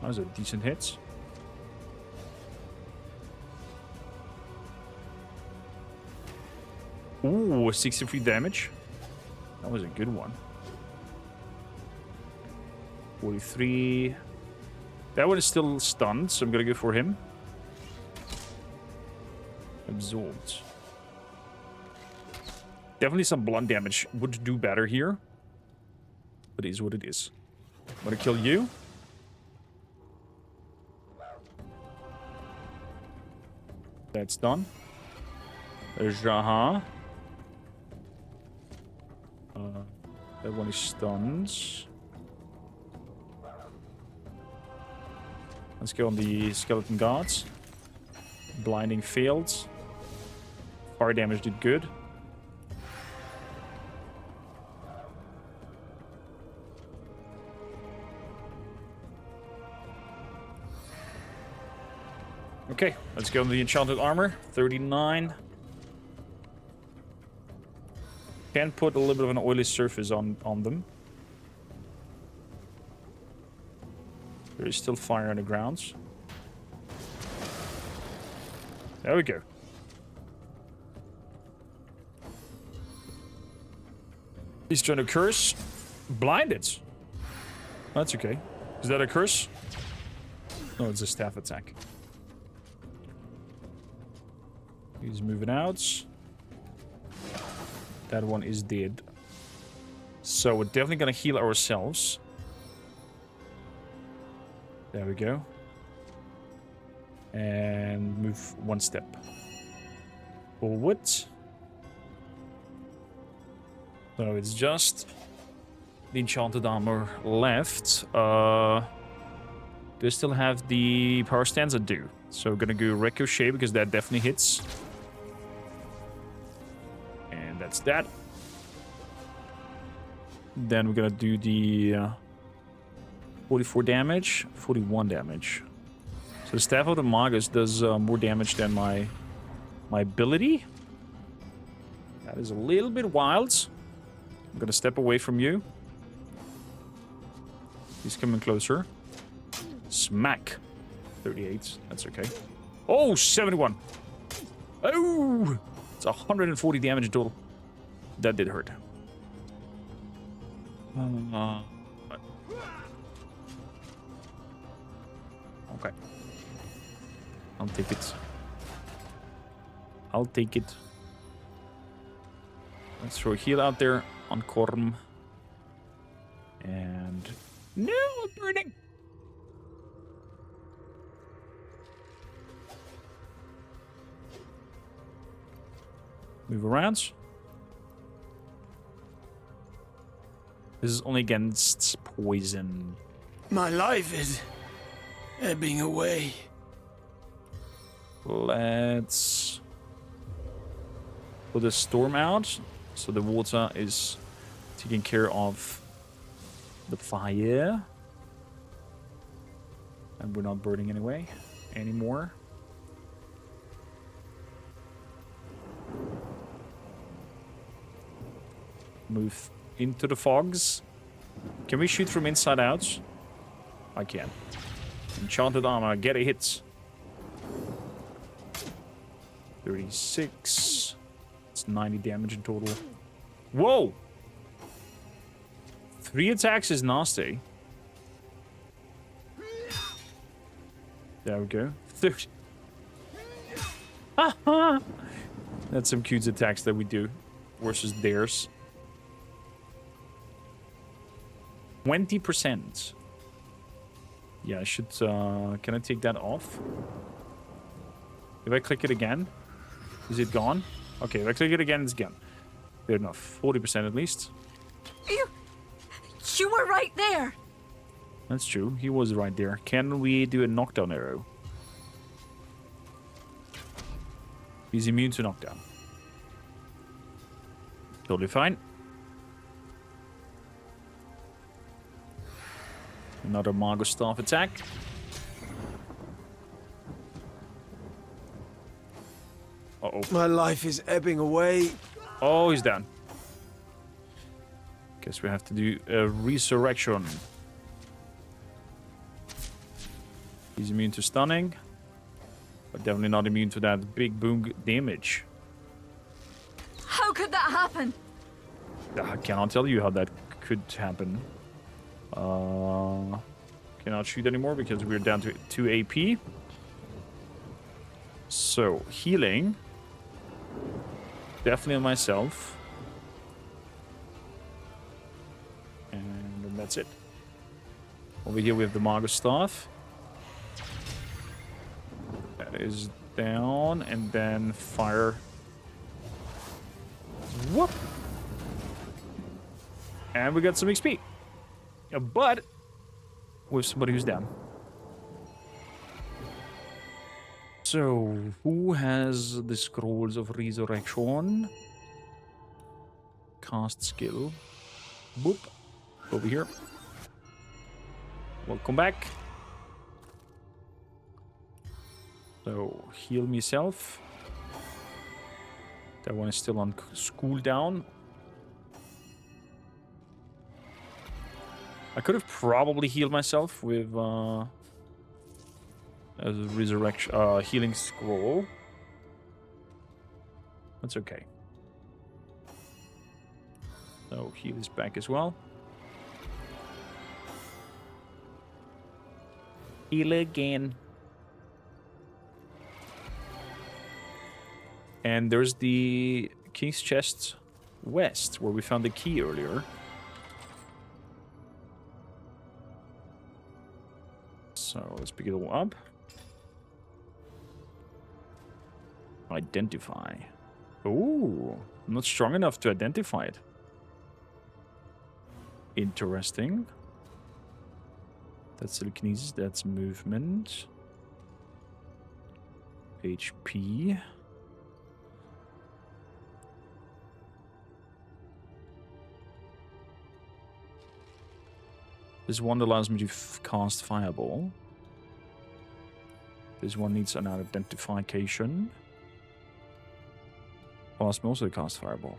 That was a decent hit. Ooh, 63 damage. That was a good one. 43. That one is still stunned, so I'm gonna go for him. Absorbed. Definitely some blunt damage would do better here. But it is what it is. I'm gonna kill you. That's done. There's Jaha. That one is stunned. Let's go on the skeleton guards. Blinding failed. Fire damage did good. Okay, let's go on the enchanted armor. 39. Can put a little bit of an oily surface on them. There is still fire on the grounds. There we go. He's trying to curse. Blinded. That's okay. Is that a curse? No, it's a staff attack. He's moving out. That one is dead. So we're definitely gonna heal ourselves. There we go. And move 1 step forward. So it's just the enchanted armor left. Do I still have the power stance? I do. So we're gonna go ricochet because that definitely hits. And that's that. Then we're gonna do the 44 damage, 41 damage. So the Staff of the Magus does more damage than my ability. That is a little bit wild. I'm gonna step away from you. He's coming closer. Smack. 38. That's okay. Oh, 71. Oh! It's 140 damage in total. That did hurt. Okay. I'll take it. I'll take it. Let's throw a heal out there on Korm. And... No, I'm burning! Move around. This is only against poison. My life is ebbing away. Let's put the storm out. So the water is taking care of the fire. And we're not burning anyway anymore. Move into the fogs. Can we shoot from inside out? I can. Enchanted armor, get a hit. 36. It's 90 damage in total. Whoa! 3 attacks is nasty. There we go. 30. That's some cute attacks that we do versus theirs. 20%. Yeah, I should... can I take that off? If I click it again, is it gone? Okay, if I click it again, it's gone. Good enough. 40% at least. You were right there. That's true. He was right there. Can we do a knockdown arrow? He's immune to knockdown. Totally fine. Another Mago Staff attack. Uh-oh. My life is ebbing away. Oh, he's down. Guess we have to do a resurrection. He's immune to stunning. But definitely not immune to that big boom damage. How could that happen? I cannot tell you how that could happen. Cannot shoot anymore because we're down to 2 AP. So, healing. Definitely on myself. And then that's it. Over here we have the Mago Staff. That is down. And then fire. Whoop! And we got some XP. But with somebody who's down. So, who has the Scrolls of Resurrection? Cast skill. Boop. Over here. Welcome back. So, heal myself. That one is still on cooldown. I could have probably healed myself with a resurrection healing scroll. That's okay. So heal is back as well. Heal again. And there's the King's Chest West, where we found the key earlier. So let's pick it all up. Identify. Ooh, I'm not strong enough to identify it. Interesting. That's telekinesis, that's movement. HP. This one allows me to cast Fireball. This one needs an identification. Allows me also to cast Fireball.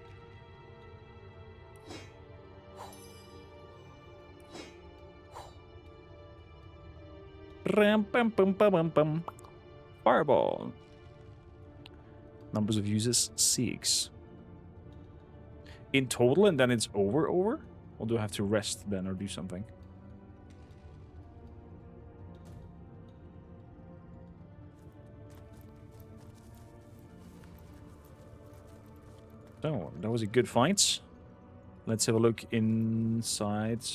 Fireball. Numbers of users 6. In total, and then it's over? Or do I have to rest then or do something? So, that was a good fight. Let's have a look inside.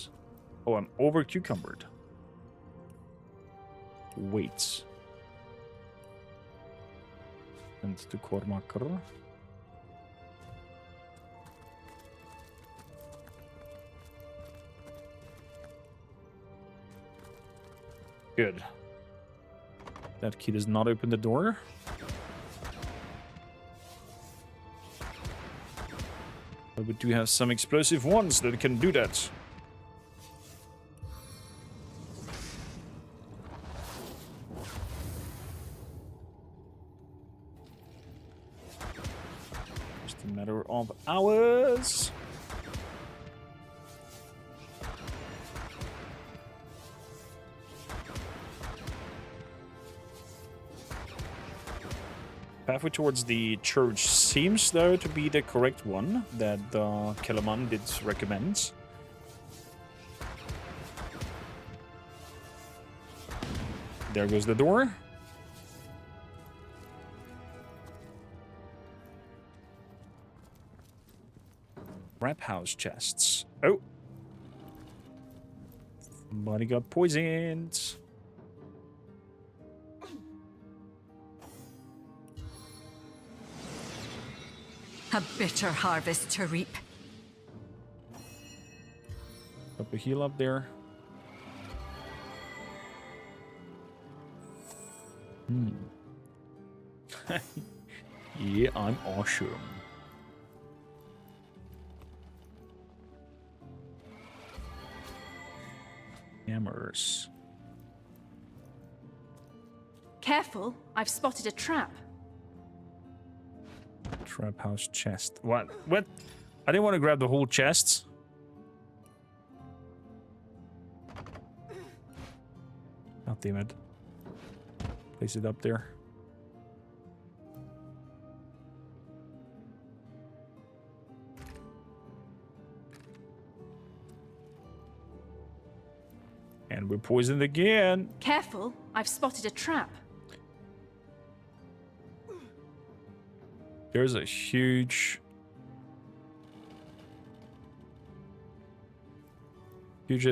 Oh, I'm over cucumbered. Wait. And to kormakr. Good. That key does not open the door. But we do have some explosive ones that can do that. Just a matter of hours. Pathway towards the church seems, though, to be the correct one that Kellerman did recommend. There goes the door. Wrap house chests. Oh. Somebody got poisoned. A bitter harvest to reap. Up a heal up there. Yeah, I'm awesome. Hammers. Careful, I've spotted a trap. Trap house chest. What? What? I didn't want to grab the whole chest. God damn it. Place it up there. And we're poisoned again. Careful, I've spotted a trap. There's a huge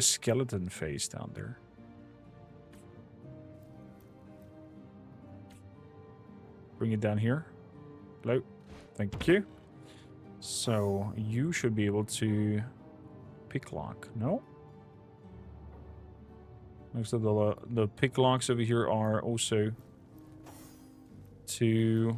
skeleton face down there. Bring it down here. Hello. Thank you. So you should be able to pick lock. No? Looks like the pick locks over here are also to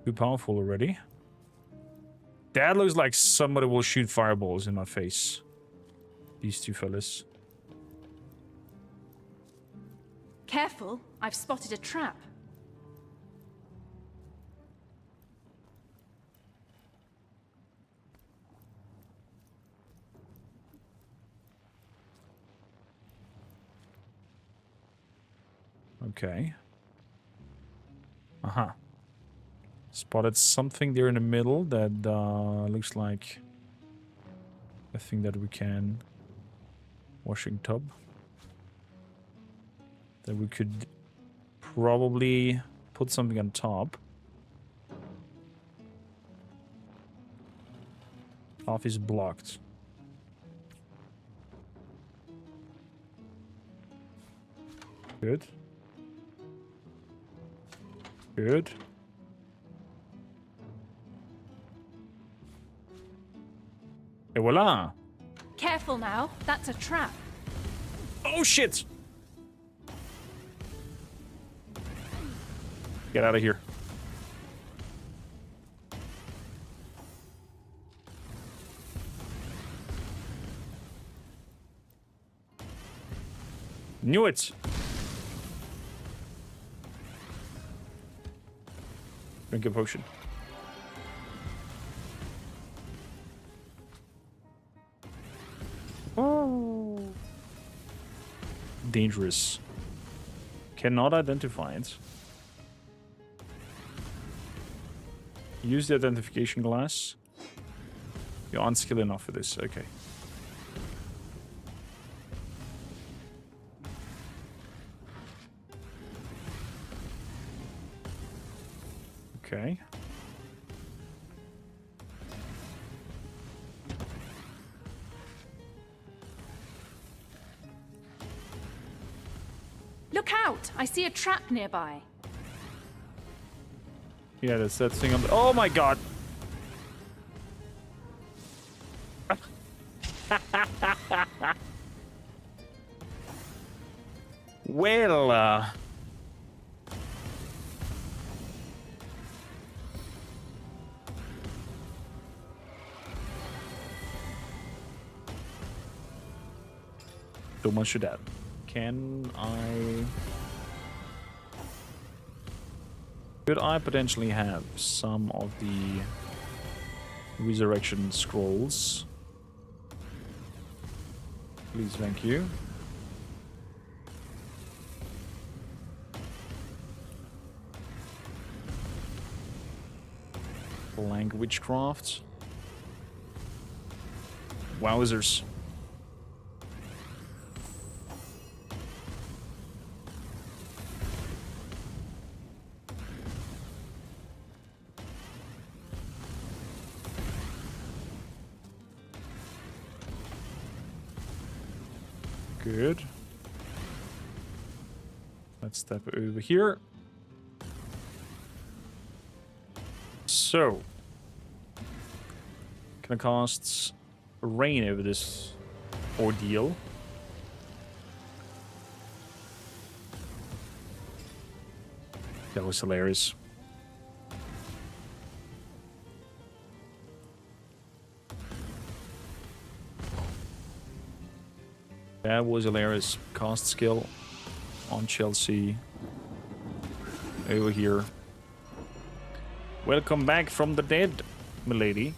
too powerful already. That looks like somebody will shoot fireballs in my face. These two fellas. Careful, I've spotted a trap. Okay. Uh-huh. Spotted something there in the middle that looks like a thing that we can... washing tub. That we could probably put something on top. Half is blocked. Good. Good. Et voila! Careful now, that's a trap. Oh shit! Get out of here. Knew it! Drink a potion. Oh. Dangerous. Cannot identify it. Use the identification glass. You're unskilled enough for this. Okay. Okay. Look out! I see a trap nearby. Yeah, that's that thing on the... Oh my god! Well, so much for that. Can I... Could I potentially have some of the resurrection scrolls? Please, thank you. Blank witchcraft. Wowzers. Good. Let's step over here. So, can I cast rain over this ordeal? That was hilarious. That was hilarious. Cast skill on Chelsea. Over here. Welcome back from the dead, milady.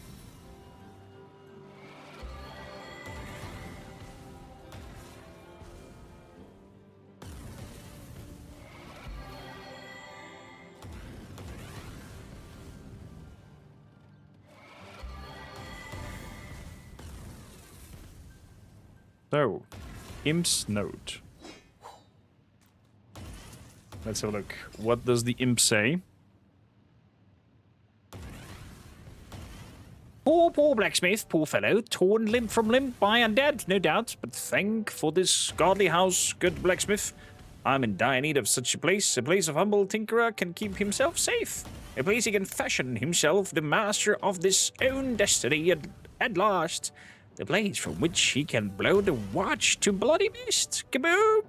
So, Imp's note. Let's have a look. What does the Imp say? Poor blacksmith, poor fellow, torn limb from limb by undead, no doubt. But thank for this godly house, good blacksmith. I'm in dire need of such a place of humble tinkerer can keep himself safe. A place he can fashion himself the master of this own destiny at last. The place from which he can blow the watch to bloody mist. Kaboom!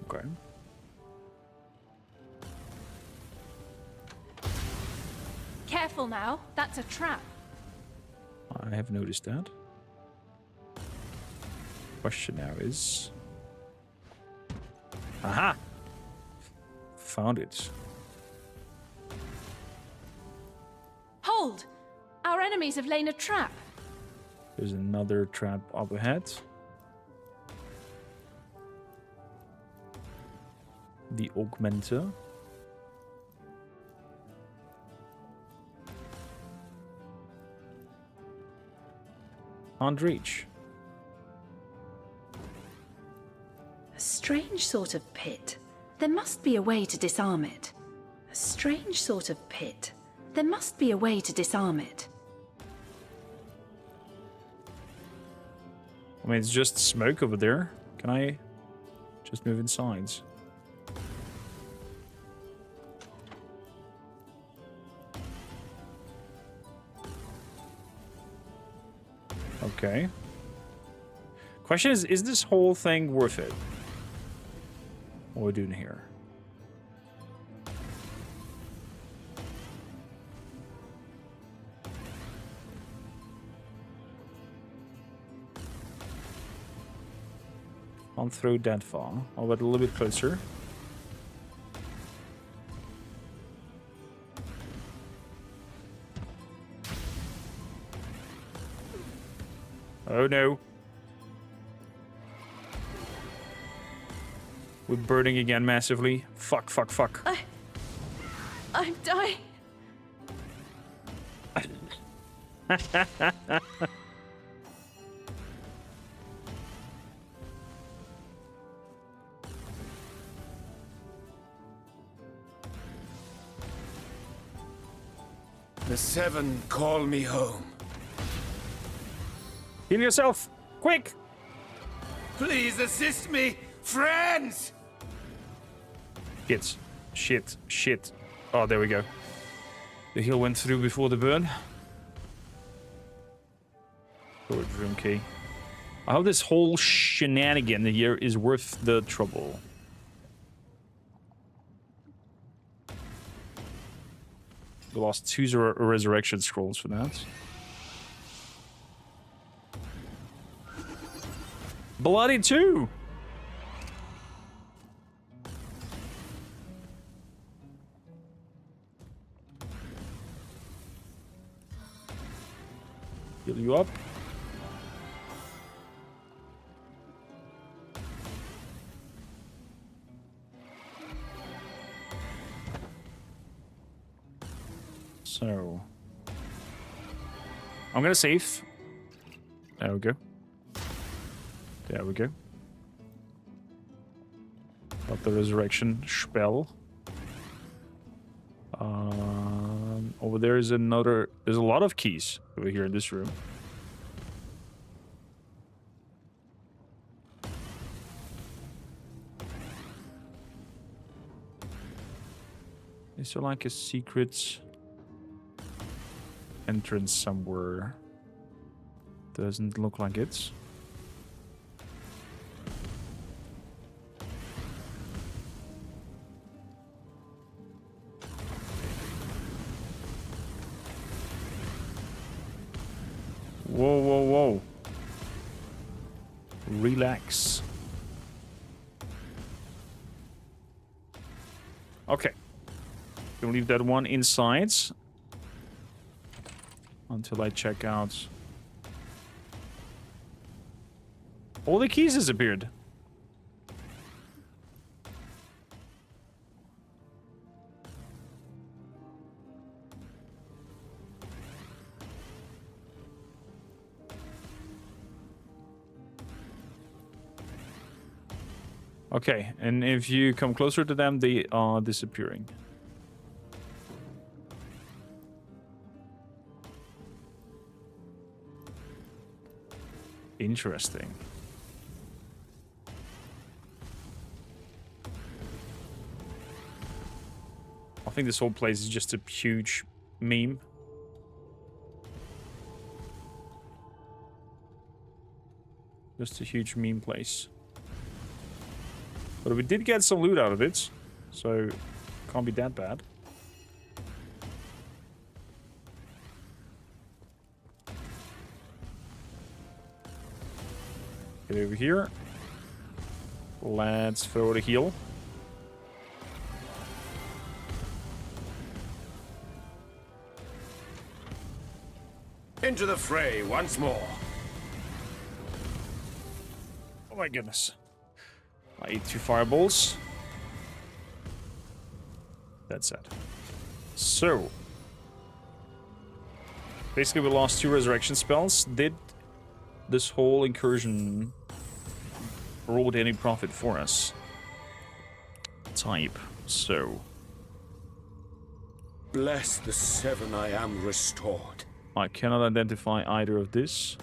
Okay. Careful now, that's a trap. I have noticed that. Question now is... Aha! Found it. Hold! Our enemies have laid a trap. There's another trap up ahead. The Augmenter. Can't reach. A strange sort of pit. There must be a way to disarm it. A strange sort of pit. There must be a way to disarm it. I mean, it's just smoke over there. Can I just move inside? Okay. Question is this whole thing worth it? What are we doing here? Can't throw that far. I'll get a little bit closer. Oh no. We're burning again massively. Fuck, fuck, fuck. I'm dying. The Seven call me home. Heal yourself! Quick! Please assist me, friends! Shit. Shit. Shit. Oh, there we go. The heal went through before the burn. Storage room key. I hope this whole shenanigan here is worth the trouble. We lost 2 resurrection scrolls for that. Bloody 2! Heal you up. So, I'm gonna save. There we go. There we go. Got the resurrection spell. Over there is another. There's a lot of keys over here in this room. Is there like a secret entrance somewhere? Doesn't look like it. Whoa, whoa, whoa. Relax. Okay. Gonna leave that one inside until I check out. All the keys disappeared. Okay, and if you come closer to them, they are disappearing. Interesting. I think this whole place is just a huge meme. Just a huge meme place. But we did get some loot out of it, so can't be that bad. Get over here. Let's throw the heal. Into the fray once more. Oh my goodness. I ate 2 fireballs. That's it. So. Basically we lost 2 resurrection spells. Did this whole incursion brought any profit for us? Type. So. Bless the 7 I am restored. I cannot identify either of this.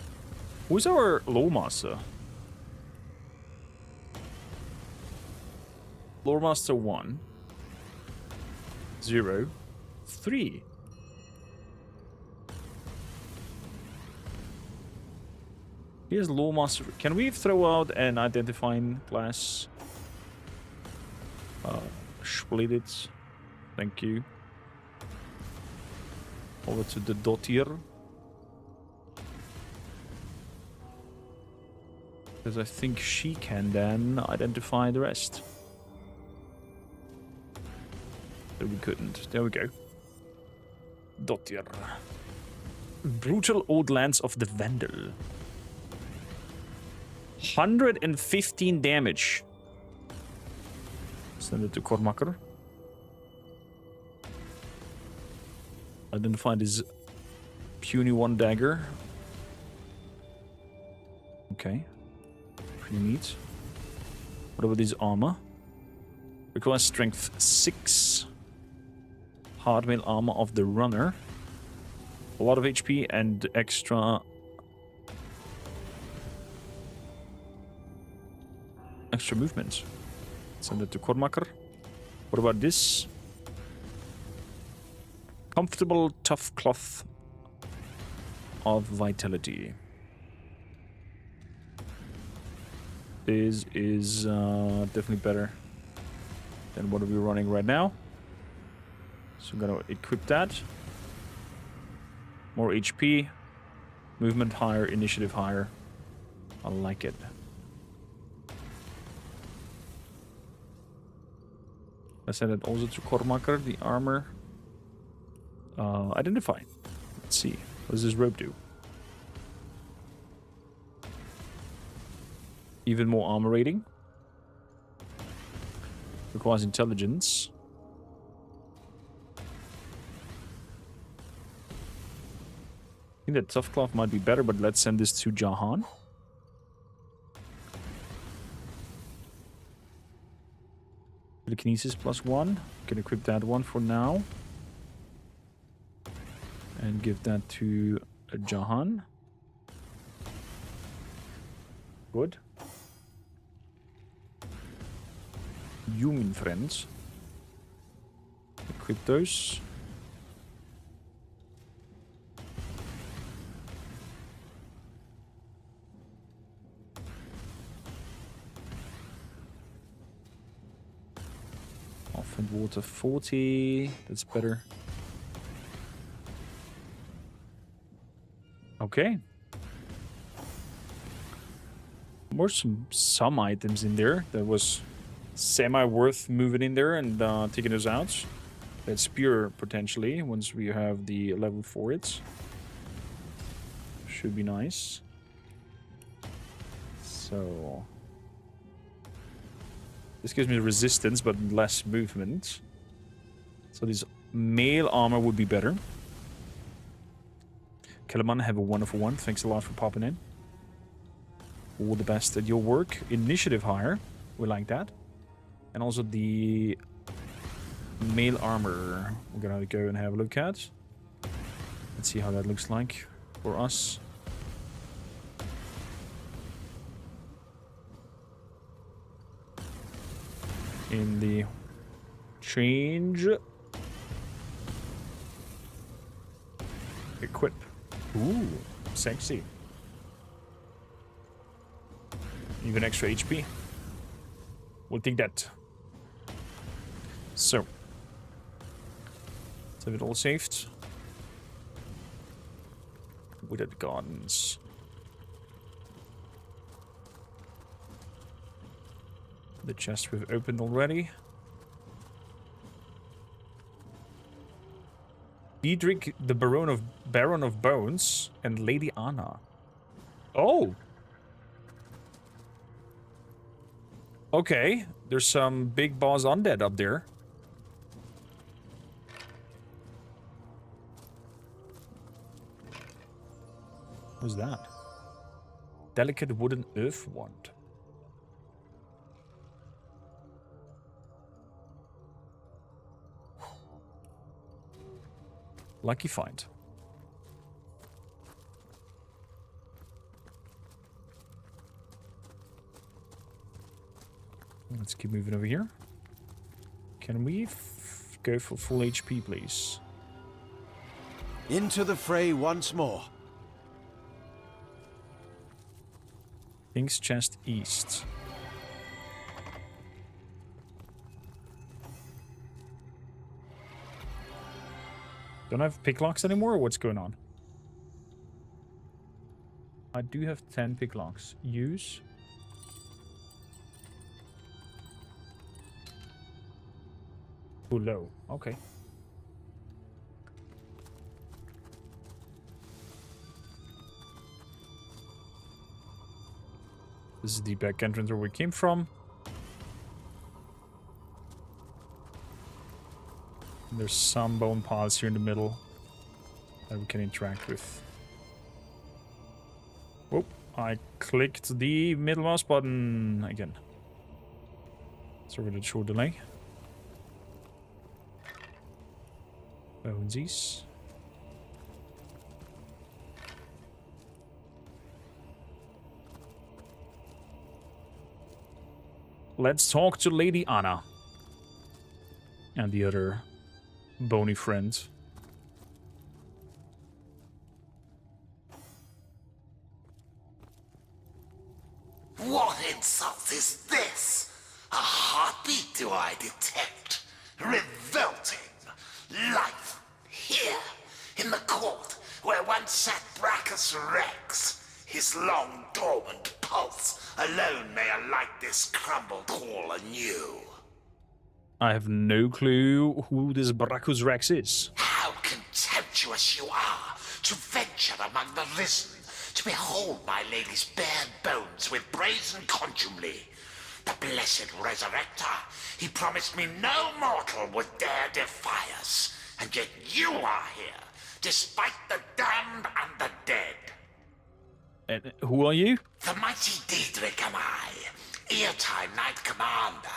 Who's our lore master? Lore master 1, 0, 3. Here's lore master. Can we throw out an identifying glass? Split it. Thank you. Over to the Dottir. Because I think she can then identify the rest. But we couldn't. There we go. Dottir. Brutal old lands of the Vandal. 115 damage. Send it to Kormakr. Identify this puny 1 dagger. Okay. Pretty neat. What about this armor? Requires strength 6. Hardmail armor of the runner. A lot of HP and extra movement. Send it to Kormakr. What about this? Comfortable tough cloth of vitality. This is definitely better than what we're running right now. So I'm gonna equip that. More HP, movement higher, initiative higher. I like it. I send it also to Kormakr, the armor. Identify. Let's see. What does this rope do? Even more armor rating. Requires intelligence. I think that tough cloth might be better, but let's send this to Jahan. Telekinesis +1. Can equip that one for now. And give that to Jahan. Good. Human friends. equip those. Off and water 40. That's better. Okay. More some items in there that was semi-worth moving in there and taking those out. That spear, potentially, once we have the level for it. Should be nice. So... this gives me resistance, but less movement. So this mail armor would be better. Kellerman, have a wonderful one. Thanks a lot for popping in. All the best at your work. Initiative higher. We like that. And also the mail armor. We're gonna go and have a look at. Let's see how that looks like for us. In the change. Equip. Ooh, sexy. Even extra HP. We'll take that. So. Let's have it all saved. Wooded Gardens. The chest we've opened already. Diederik, the Baron of Bones, and Lady Anna. Oh! Okay, there's some big boss undead up there. What's that? Delicate wooden earth wand. Lucky find. Let's keep moving over here. Can we go for full HP, please? Into the fray once more. King's Chest East. Don't have picklocks anymore, or what's going on? I do have 10 picklocks. Use. Too low. Okay. This is the back entrance where we came from. There's some bone piles here in the middle that we can interact with. Whoop, I clicked the middle mouse button again. Sorry for the short delay. Bonesies. Let's talk to Lady Anna. And the other bony friend. What insult is this? A heartbeat do I detect? Revolting. Life. Here, in the court, where once sat Brachus Rex. His long dormant pulse alone may alight this crumbled hall anew. I have no clue who this Brachus Rex is. How contemptuous you are to venture among the risen, to behold my lady's bare bones with brazen contumely. The blessed resurrector, he promised me no mortal would dare defy us, and yet you are here, despite the damned and the dead. And who are you? The mighty Diederik am I, ear-time knight commander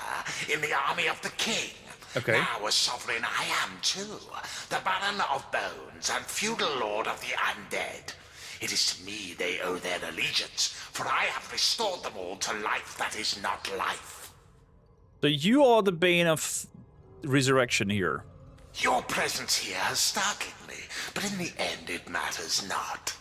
in the army of the king. Okay. Now a sovereign I am too, the Baron of Bones and feudal lord of the undead. It is to me they owe their allegiance, for I have restored them all to life that is not life. So you are the bane of resurrection here. Your presence here has startled me, but in the end it matters not.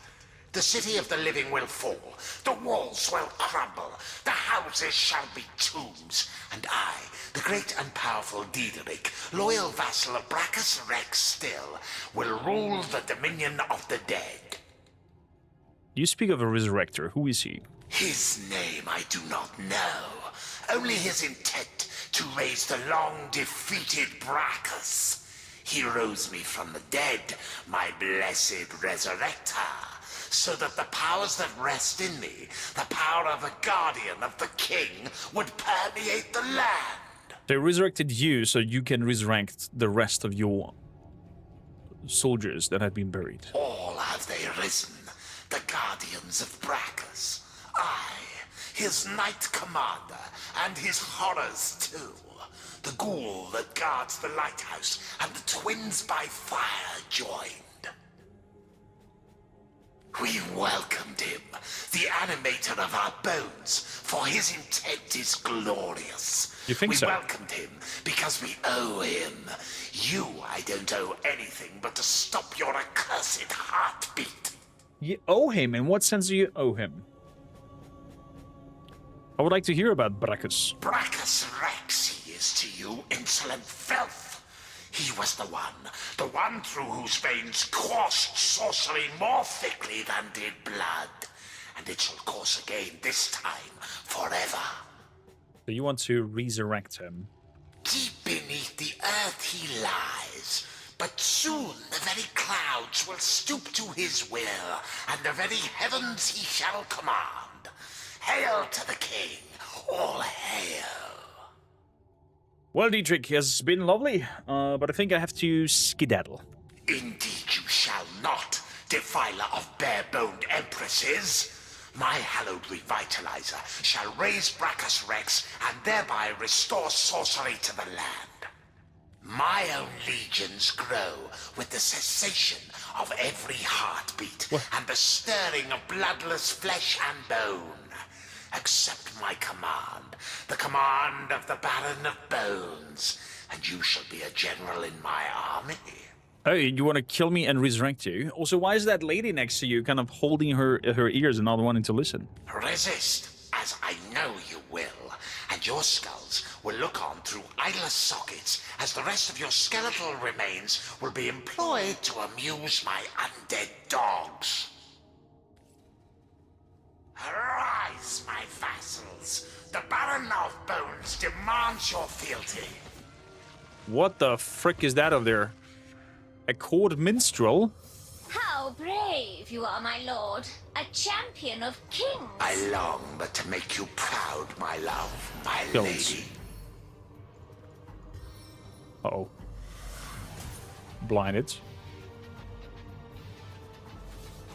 The city of the living will fall, the walls will crumble, the houses shall be tombs, and I, the great and powerful Diederik, loyal vassal of Brachus Rex still, will rule the dominion of the dead. You speak of a resurrector. Who is he? His name I do not know, only his intent to raise the long-defeated Brachus. He rose me from the dead, my blessed resurrector, so that the powers that rest in me, the power of a guardian of the king, would permeate the land. They resurrected you so you can resurrect the rest of your soldiers that have been buried. All have they risen, the guardians of Brachus. I, his knight commander, and his horrors too. The ghoul that guards the lighthouse, and the twins by fire joined. We welcomed him, the animator of our bones, for his intent is glorious. You think so? We welcomed him because we owe him. You, I don't owe anything but to stop your accursed heartbeat. You owe him? In what sense do you owe him? I would like to hear about Brachus. Brachus Rex he is to you, insolent filth. He was the one through whose veins coursed sorcery more thickly than did blood. And it shall course again this time, forever. So you want to resurrect him? Deep beneath the earth he lies, but soon the very clouds will stoop to his will, and the very heavens he shall command. Hail to the king, all hail. Well, Diederik, has been lovely, but I think I have to skedaddle. Indeed you shall not, defiler of bare-boned empresses. My hallowed revitalizer shall raise Brachus Rex and thereby restore sorcery to the land. My own legions grow with the cessation of every heartbeat and the stirring of bloodless flesh and bone. Accept my command, the command of the Baron of Bones, and you shall be a general in my army. Oh, you want to kill me and resurrect you? Also, why is that lady next to you kind of holding her ears and not wanting to listen? Resist, as I know you will, and your skulls will look on through eyeless sockets as the rest of your skeletal remains will be employed to amuse my undead dogs. Arise, my vassals. The Baron of Bones demands your fealty. What the frick is that over there? A court minstrel? How brave you are, my lord. A champion of kings. I long but to make you proud, my love, my Kills. lady. Uh-oh. Blinded.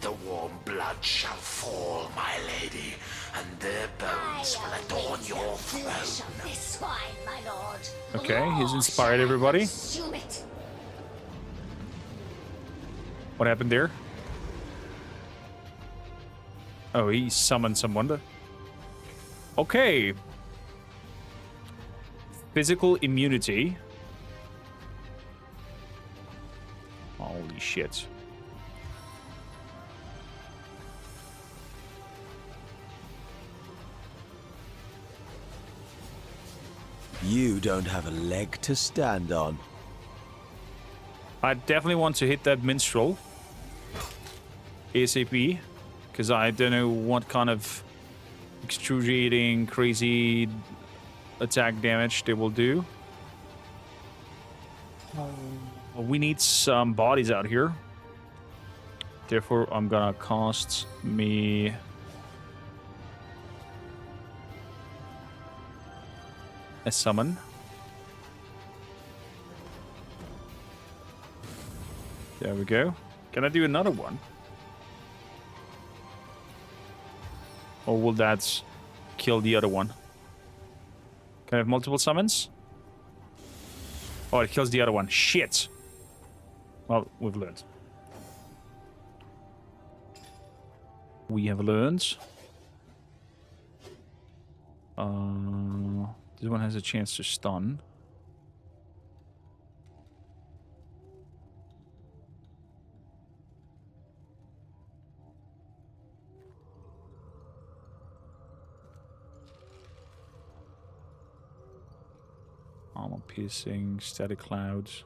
The warm blood shall fall, my lady, and their bones will adorn your throne. This wine, my lord. Okay, he's inspired everybody. Consume it. What happened there? Oh, he summoned someone. Okay. Physical immunity. Holy shit. You don't have a leg to stand on. I definitely want to hit that minstrel ASAP, because I don't know what kind of excruciating, crazy attack damage they will do. We need some bodies out here. Therefore, I'm gonna cast me a summon. There we go. Can I do another one? Or will that kill the other one? Can I have multiple summons? Oh, it kills the other one. Shit! Well, we've learned. We have learned. This one has a chance to stun. Armor piercing, static clouds.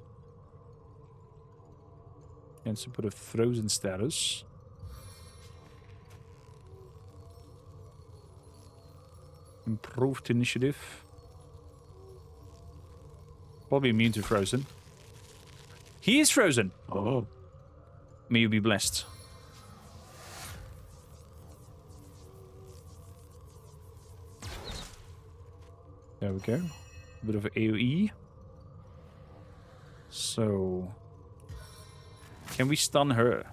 And to put a frozen status. Improved initiative. Probably immune to frozen. He is frozen! Oh. May you be blessed. There we go. A bit of AoE. So... Can we stun her?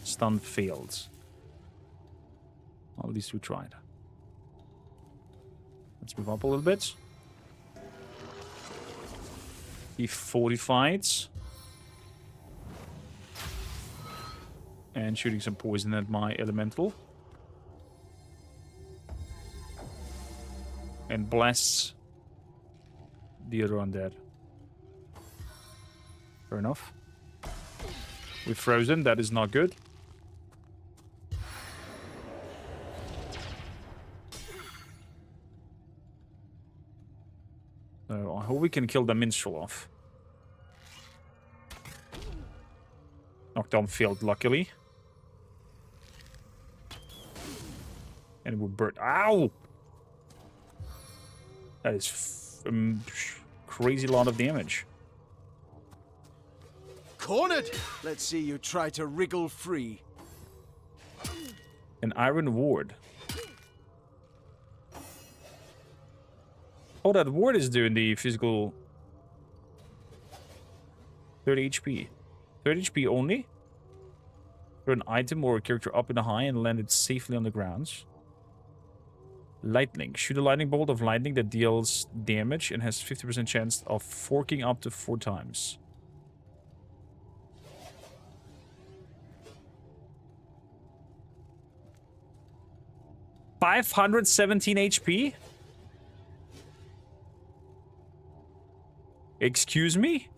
Stun failed. Well, at least we tried. Let's move up a little bit. He fortified. And shooting some poison at my elemental. And blasts the other undead. Fair enough. We're frozen, that is not good. So I hope we can kill the minstrel off. Knockdown failed, luckily. And it will burn. Ow! That is crazy lot of damage. Cornered! Let's see you try to wriggle free. An iron ward. Oh, that ward is doing the physical 30 HP. 30 HP only? Throw an item or a character up in the high and land it safely on the ground. Lightning. Shoot a lightning bolt of lightning that deals damage and has 50% chance of forking up to 4 times. $517 HP? Excuse me?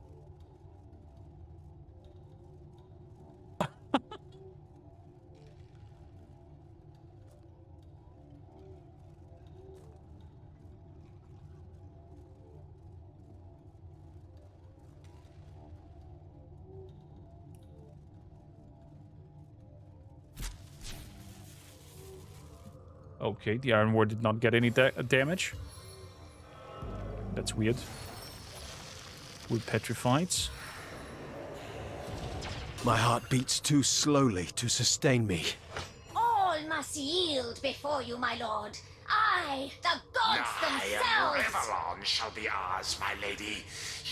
Okay, the Iron Ward did not get any damage. That's weird. We're petrified. My heart beats too slowly to sustain me. All must yield before you, my lord. I, the gods themselves. Revelon shall be ours, my lady.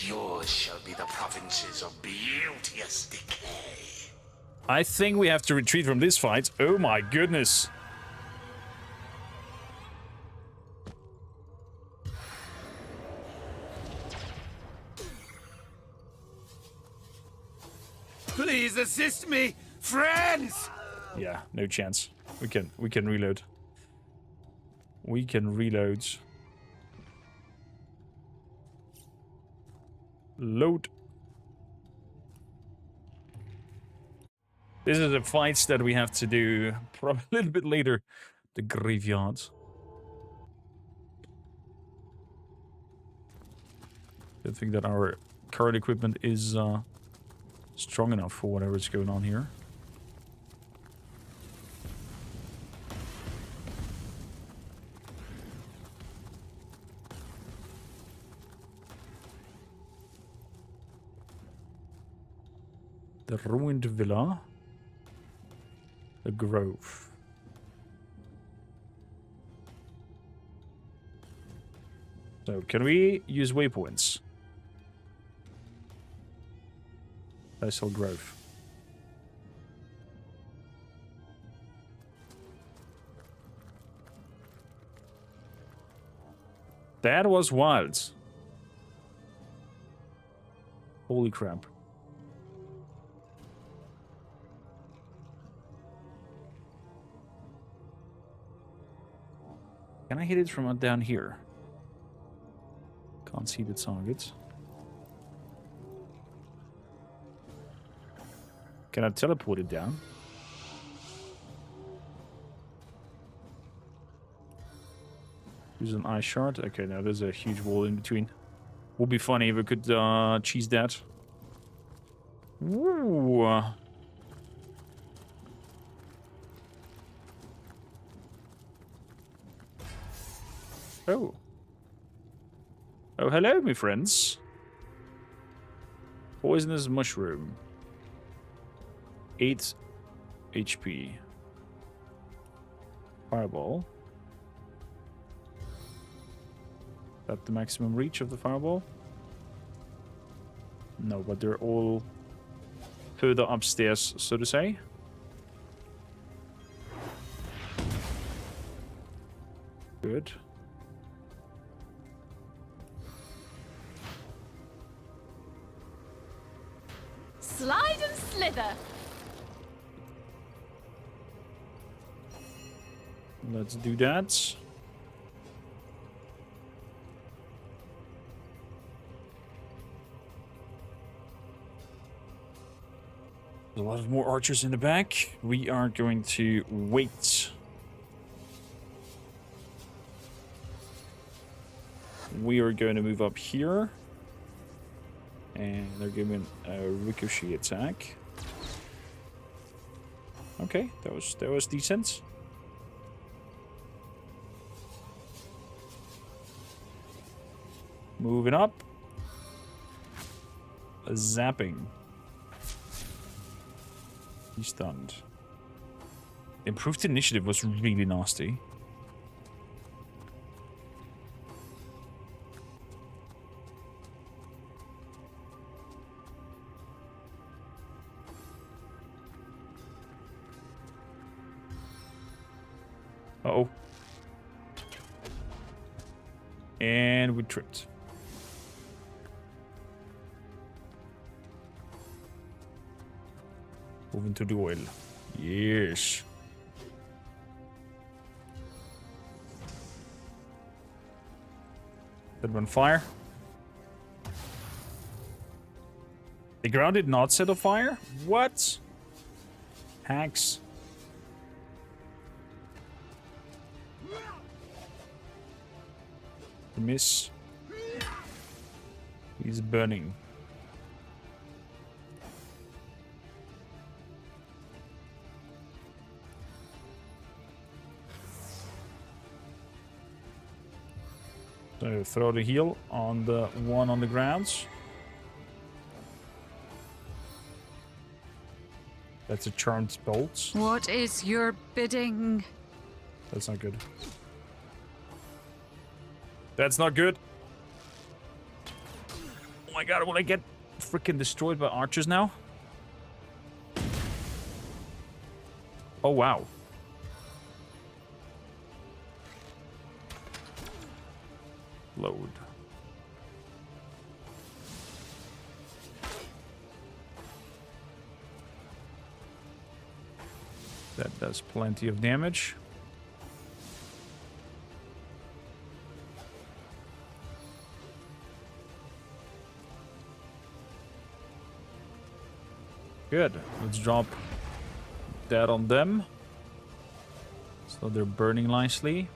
Yours shall be the provinces of beauteous decay. I think we have to retreat from this fight. Oh my goodness. Please assist me, friends! Yeah, no chance. We can reload. We can reload. Load. This is a fight that we have to do probably a little bit later. The graveyard. I think that our current equipment is strong enough for whatever's going on here. The ruined villa. The grove. So, can we use waypoints? Thistle Grove. That was wild. Holy crap. Can I hit it from down here? Can't see the target. Can I teleport it down? Use an ice shard. Okay, now there's a huge wall in between. Would be funny if we could cheese that. Ooh. Oh. Oh, hello, my friends. Poisonous mushroom. 8 HP. Fireball. Is that the maximum reach of the fireball? No, but they're all further upstairs, so to say. Good. Slide and slither. Let's do that. A lot of more archers in the back. We are going to wait. We are going to move up here. And they're giving a ricochet attack. Okay, that was decent. Moving up. A zapping. He's stunned. Improved initiative was really nasty. Uh-oh. And we tripped. Moving to the oil. Yes. That one fire. The ground did not set a fire? What? Hacks. Miss. He's burning. So throw the heal on the one on the grounds. That's a charmed bolt. What is your bidding? That's not good. That's not good. Oh my god, will I get freaking destroyed by archers now? Oh wow. Load. That does plenty of damage. Good. Let's drop that on them. So they're burning nicely.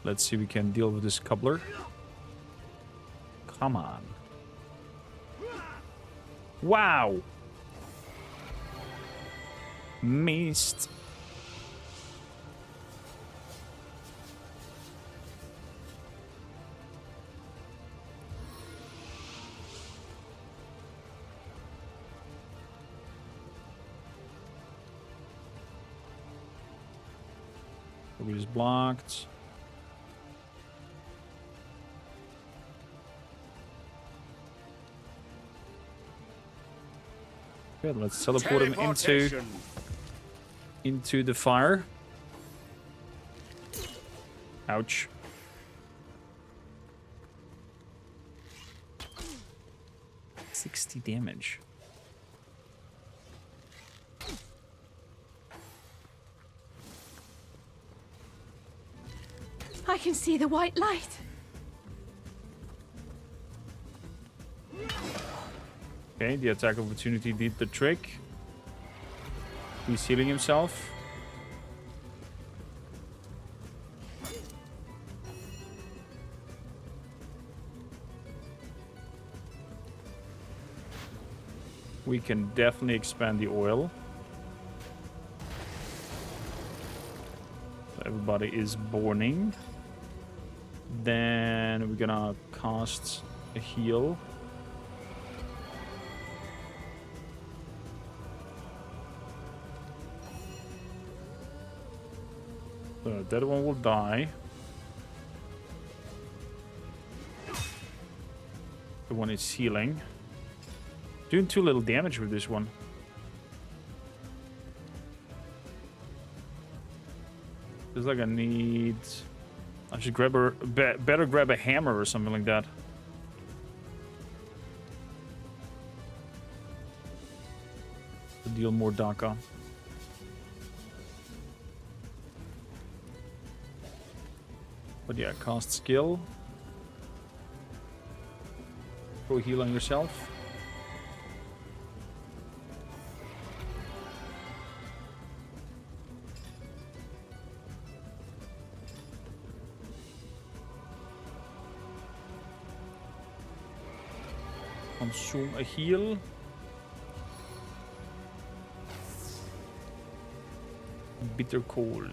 Let's see if we can deal with this cobbler. Come on. Wow. Missed. Is blocked. Good, let's teleport him into the fire. Ouch. $60 damage. I can see the white light. Okay, the attack opportunity did the trick. He's healing himself. We can definitely expand the oil. So everybody is burning. Then we're gonna cast a heal. So that one will die. The one is healing. Doing too little damage with this one. Feels like I need... I should grab a... better grab a hammer or something like that. To deal more Daka. But yeah, cast skill. Go heal on yourself. Consume a heal. Bitter cold.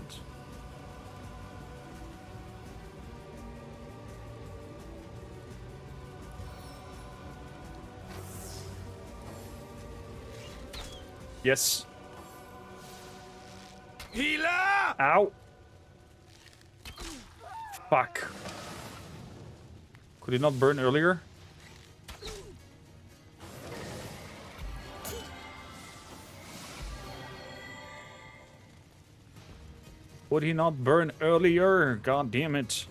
Yes. Healer! Ow. Fuck. Could it not burn earlier? Would he not burn earlier? God damn it.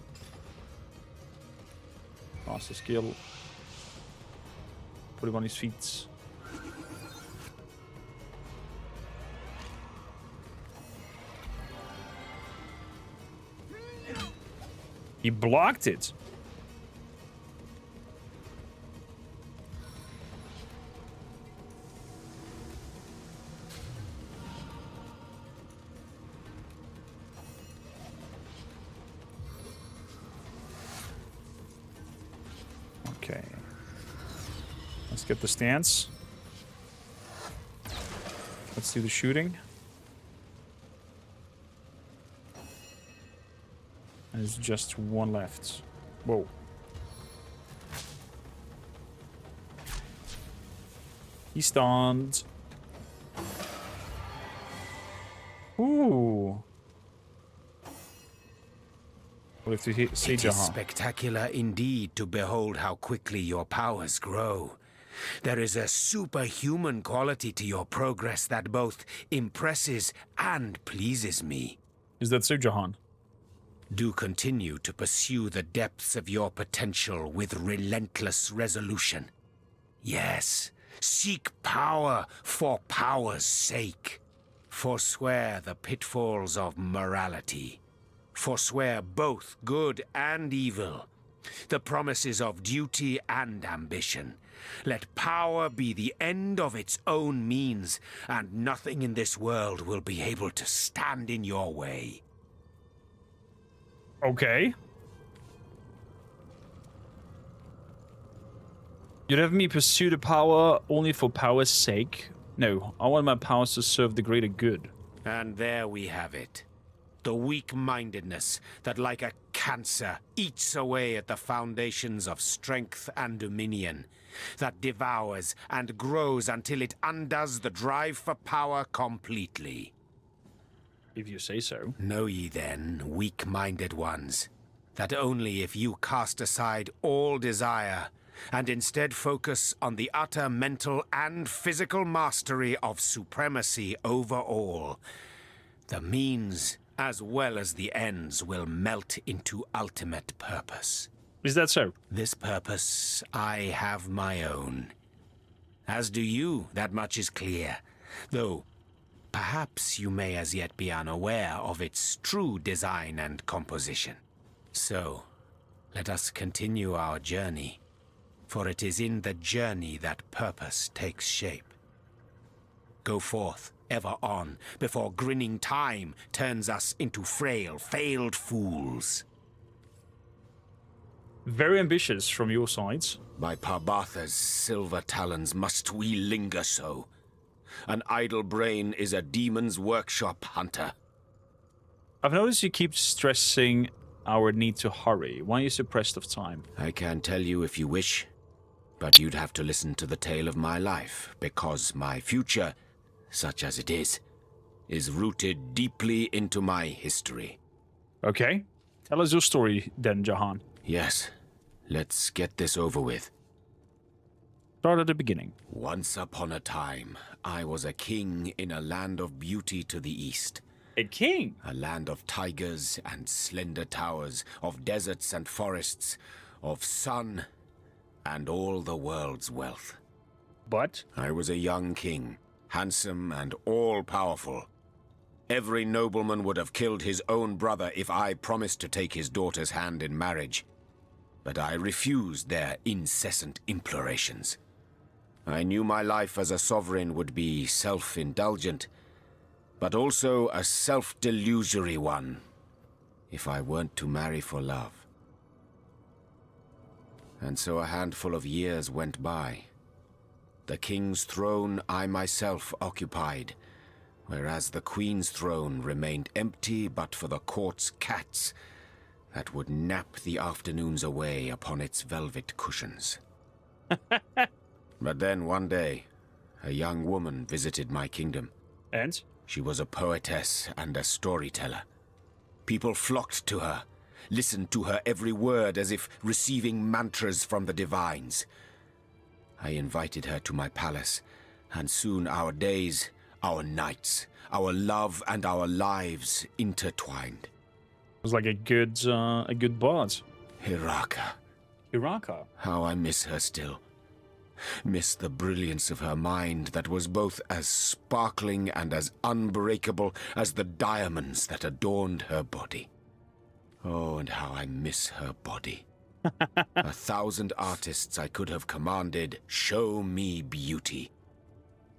Cast a skill. Put him on his feet. He blocked it. Okay. Let's get the stance. Let's do the shooting. There's just one left. Whoa. He stunned. Ooh. What if you see It is spectacular indeed to behold how quickly your powers grow. There is a superhuman quality to your progress that both impresses and pleases me. Is that so, Jahan? Do continue to pursue the depths of your potential with relentless resolution. Yes, seek power for power's sake. Forswear the pitfalls of morality. Forswear both good and evil. The promises of duty and ambition. Let power be the end of its own means, and nothing in this world will be able to stand in your way. Okay. You'd have me pursue the power only for power's sake? No, I want my powers to serve the greater good. And there we have it. The weak-mindedness that, like a cancer, eats away at the foundations of strength and dominion, that devours and grows until it undoes the drive for power completely. If you say so. Know ye then, weak-minded ones, that only if you cast aside all desire and instead focus on the utter mental and physical mastery of supremacy over all, the means as well as the ends will melt into ultimate purpose. Is that so? This purpose I have my own. As do you, that much is clear. Though perhaps you may as yet be unaware of its true design and composition. So, let us continue our journey, for it is in the journey that purpose takes shape. Go forth, ever on, before grinning time turns us into frail, failed fools. Very ambitious from your sides. By Parbatha's silver talons must we linger so. An idle brain is a demon's workshop, Hunter. I've noticed you keep stressing our need to hurry. Why are you so pressed of time? I can tell you if you wish, but you'd have to listen to the tale of my life, because my future, such as it is rooted deeply into my history. Okay. Tell us your story then, Jahan. Yes. Let's get this over with. Start at the beginning. Once upon a time, I was a king in a land of beauty to the east. A king? A land of tigers and slender towers, of deserts and forests, of sun and all the world's wealth. But? I was a young king, handsome and all-powerful. Every nobleman would have killed his own brother if I promised to take his daughter's hand in marriage. But I refused their incessant implorations. I knew my life as a sovereign would be self-indulgent, but also a self-delusory one, if I weren't to marry for love. And so a handful of years went by. The king's throne I myself occupied, whereas the queen's throne remained empty but for the court's cats that would nap the afternoons away upon its velvet cushions. But then one day, a young woman visited my kingdom. And? She was a poetess and a storyteller. People flocked to her, listened to her every word as if receiving mantras from the divines. I invited her to my palace, and soon our days, our nights, our love and our lives intertwined. It was like a good bard. Hiraka. Hiraka? How I miss her still. Miss the brilliance of her mind that was both as sparkling and as unbreakable as the diamonds that adorned her body. Oh, and how I miss her body. 1,000 artists I could have commanded, show me beauty.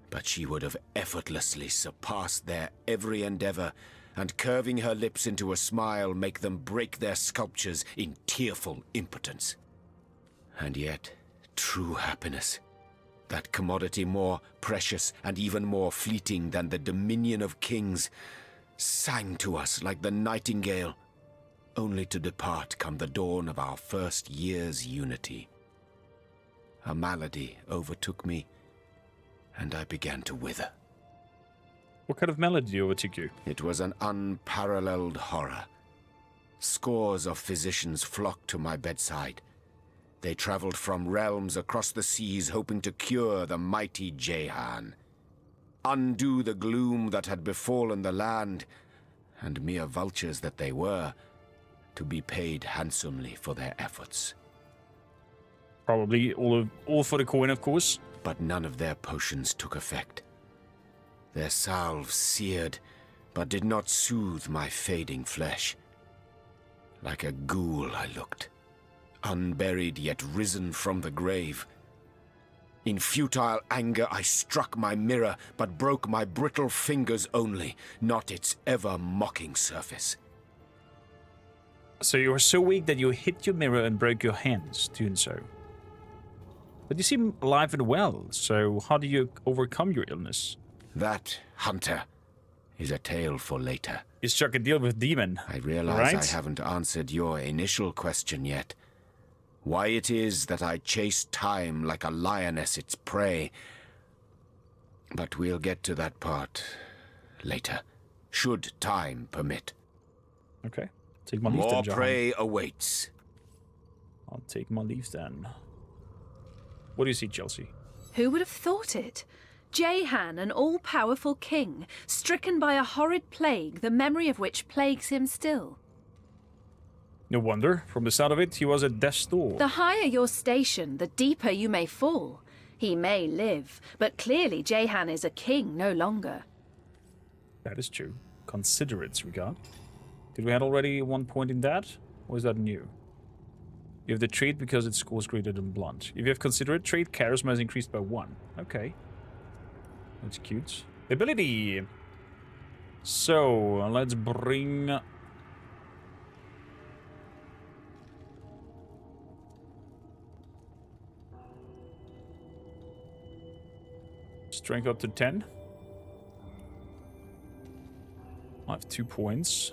But she would have effortlessly surpassed their every endeavor, and curving her lips into a smile, make them break their sculptures in tearful impotence. And yet, true happiness, that commodity more precious and even more fleeting than the dominion of kings, sang to us like the nightingale, only to depart come the dawn of our first year's unity. A malady overtook me, and I began to wither. What kind of malady overtook you? It was an unparalleled horror. Scores of physicians flocked to my bedside. They traveled from realms across the seas, hoping to cure the mighty Jehan, undo the gloom that had befallen the land, and mere vultures that they were, to be paid handsomely for their efforts. Probably all for the coin, of course. But none of their potions took effect. Their salves seared, but did not soothe my fading flesh. Like a ghoul I looked, unburied yet risen from the grave. In futile anger I struck my mirror, but broke my brittle fingers only, not its ever-mocking surface. So you were so weak that you hit your mirror and broke your hands doing so. But you seem alive and well, so how do you overcome your illness? That, Hunter, is a tale for later. You struck a deal with Demon. I realize I haven't answered your initial question yet. Why it is that I chase time like a lioness its prey. But we'll get to that part later, should time permit. Okay. Take my leave then, More John. prey awaits. I'll take my leave then. What do you see, Chelsea? Who would have thought it? Jehan, an all-powerful king, stricken by a horrid plague, the memory of which plagues him still. No wonder. From the sound of it, he was at death's door. The higher your station, the deeper you may fall. He may live, but clearly Jehan is a king no longer. That is true. Consider it, regard. Did we have already 1 point in that? Or is that new? You have the trait because it scores greater than blunt. If you have considerate trait, charisma is increased by 1. Okay. That's cute. Ability. So, let's bring... Strength up to 10. I have 2 points.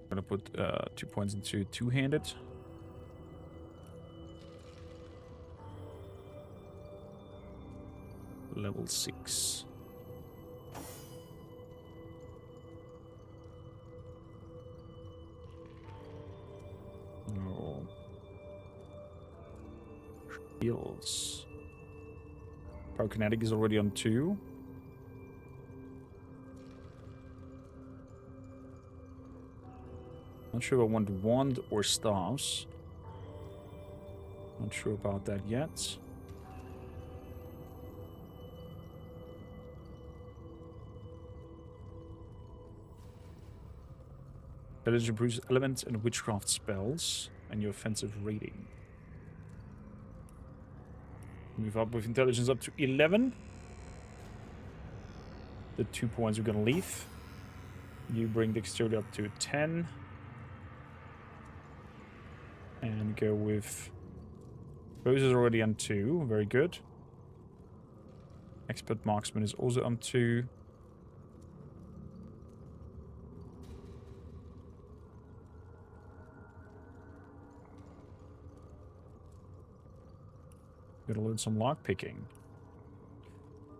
I'm gonna put 2 points into two-handed. Level 6. No. Skills. Pyrokinetic is already on 2. Not sure if I want wand or staves. Not sure about that yet. Ability improves elements and witchcraft spells and your offensive rating. Move up with intelligence up to 11. The 2 points we're gonna leave. You bring dexterity up to 10. And go with... Rose is already on 2. Very good. Expert marksman is also on 2. Gonna learn some lock picking.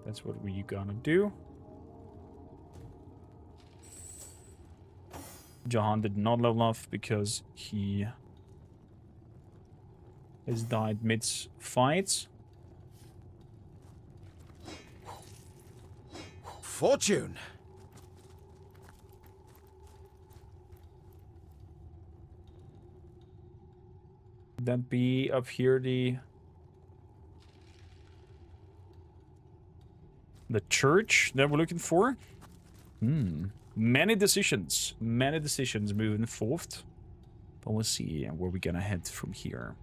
That's what we're gonna do. Jahan did not level up because he has died mid-fight. Fortune! Would that be up here the church that we're looking for? Many decisions moving forth. But we'll see where we're gonna head from here.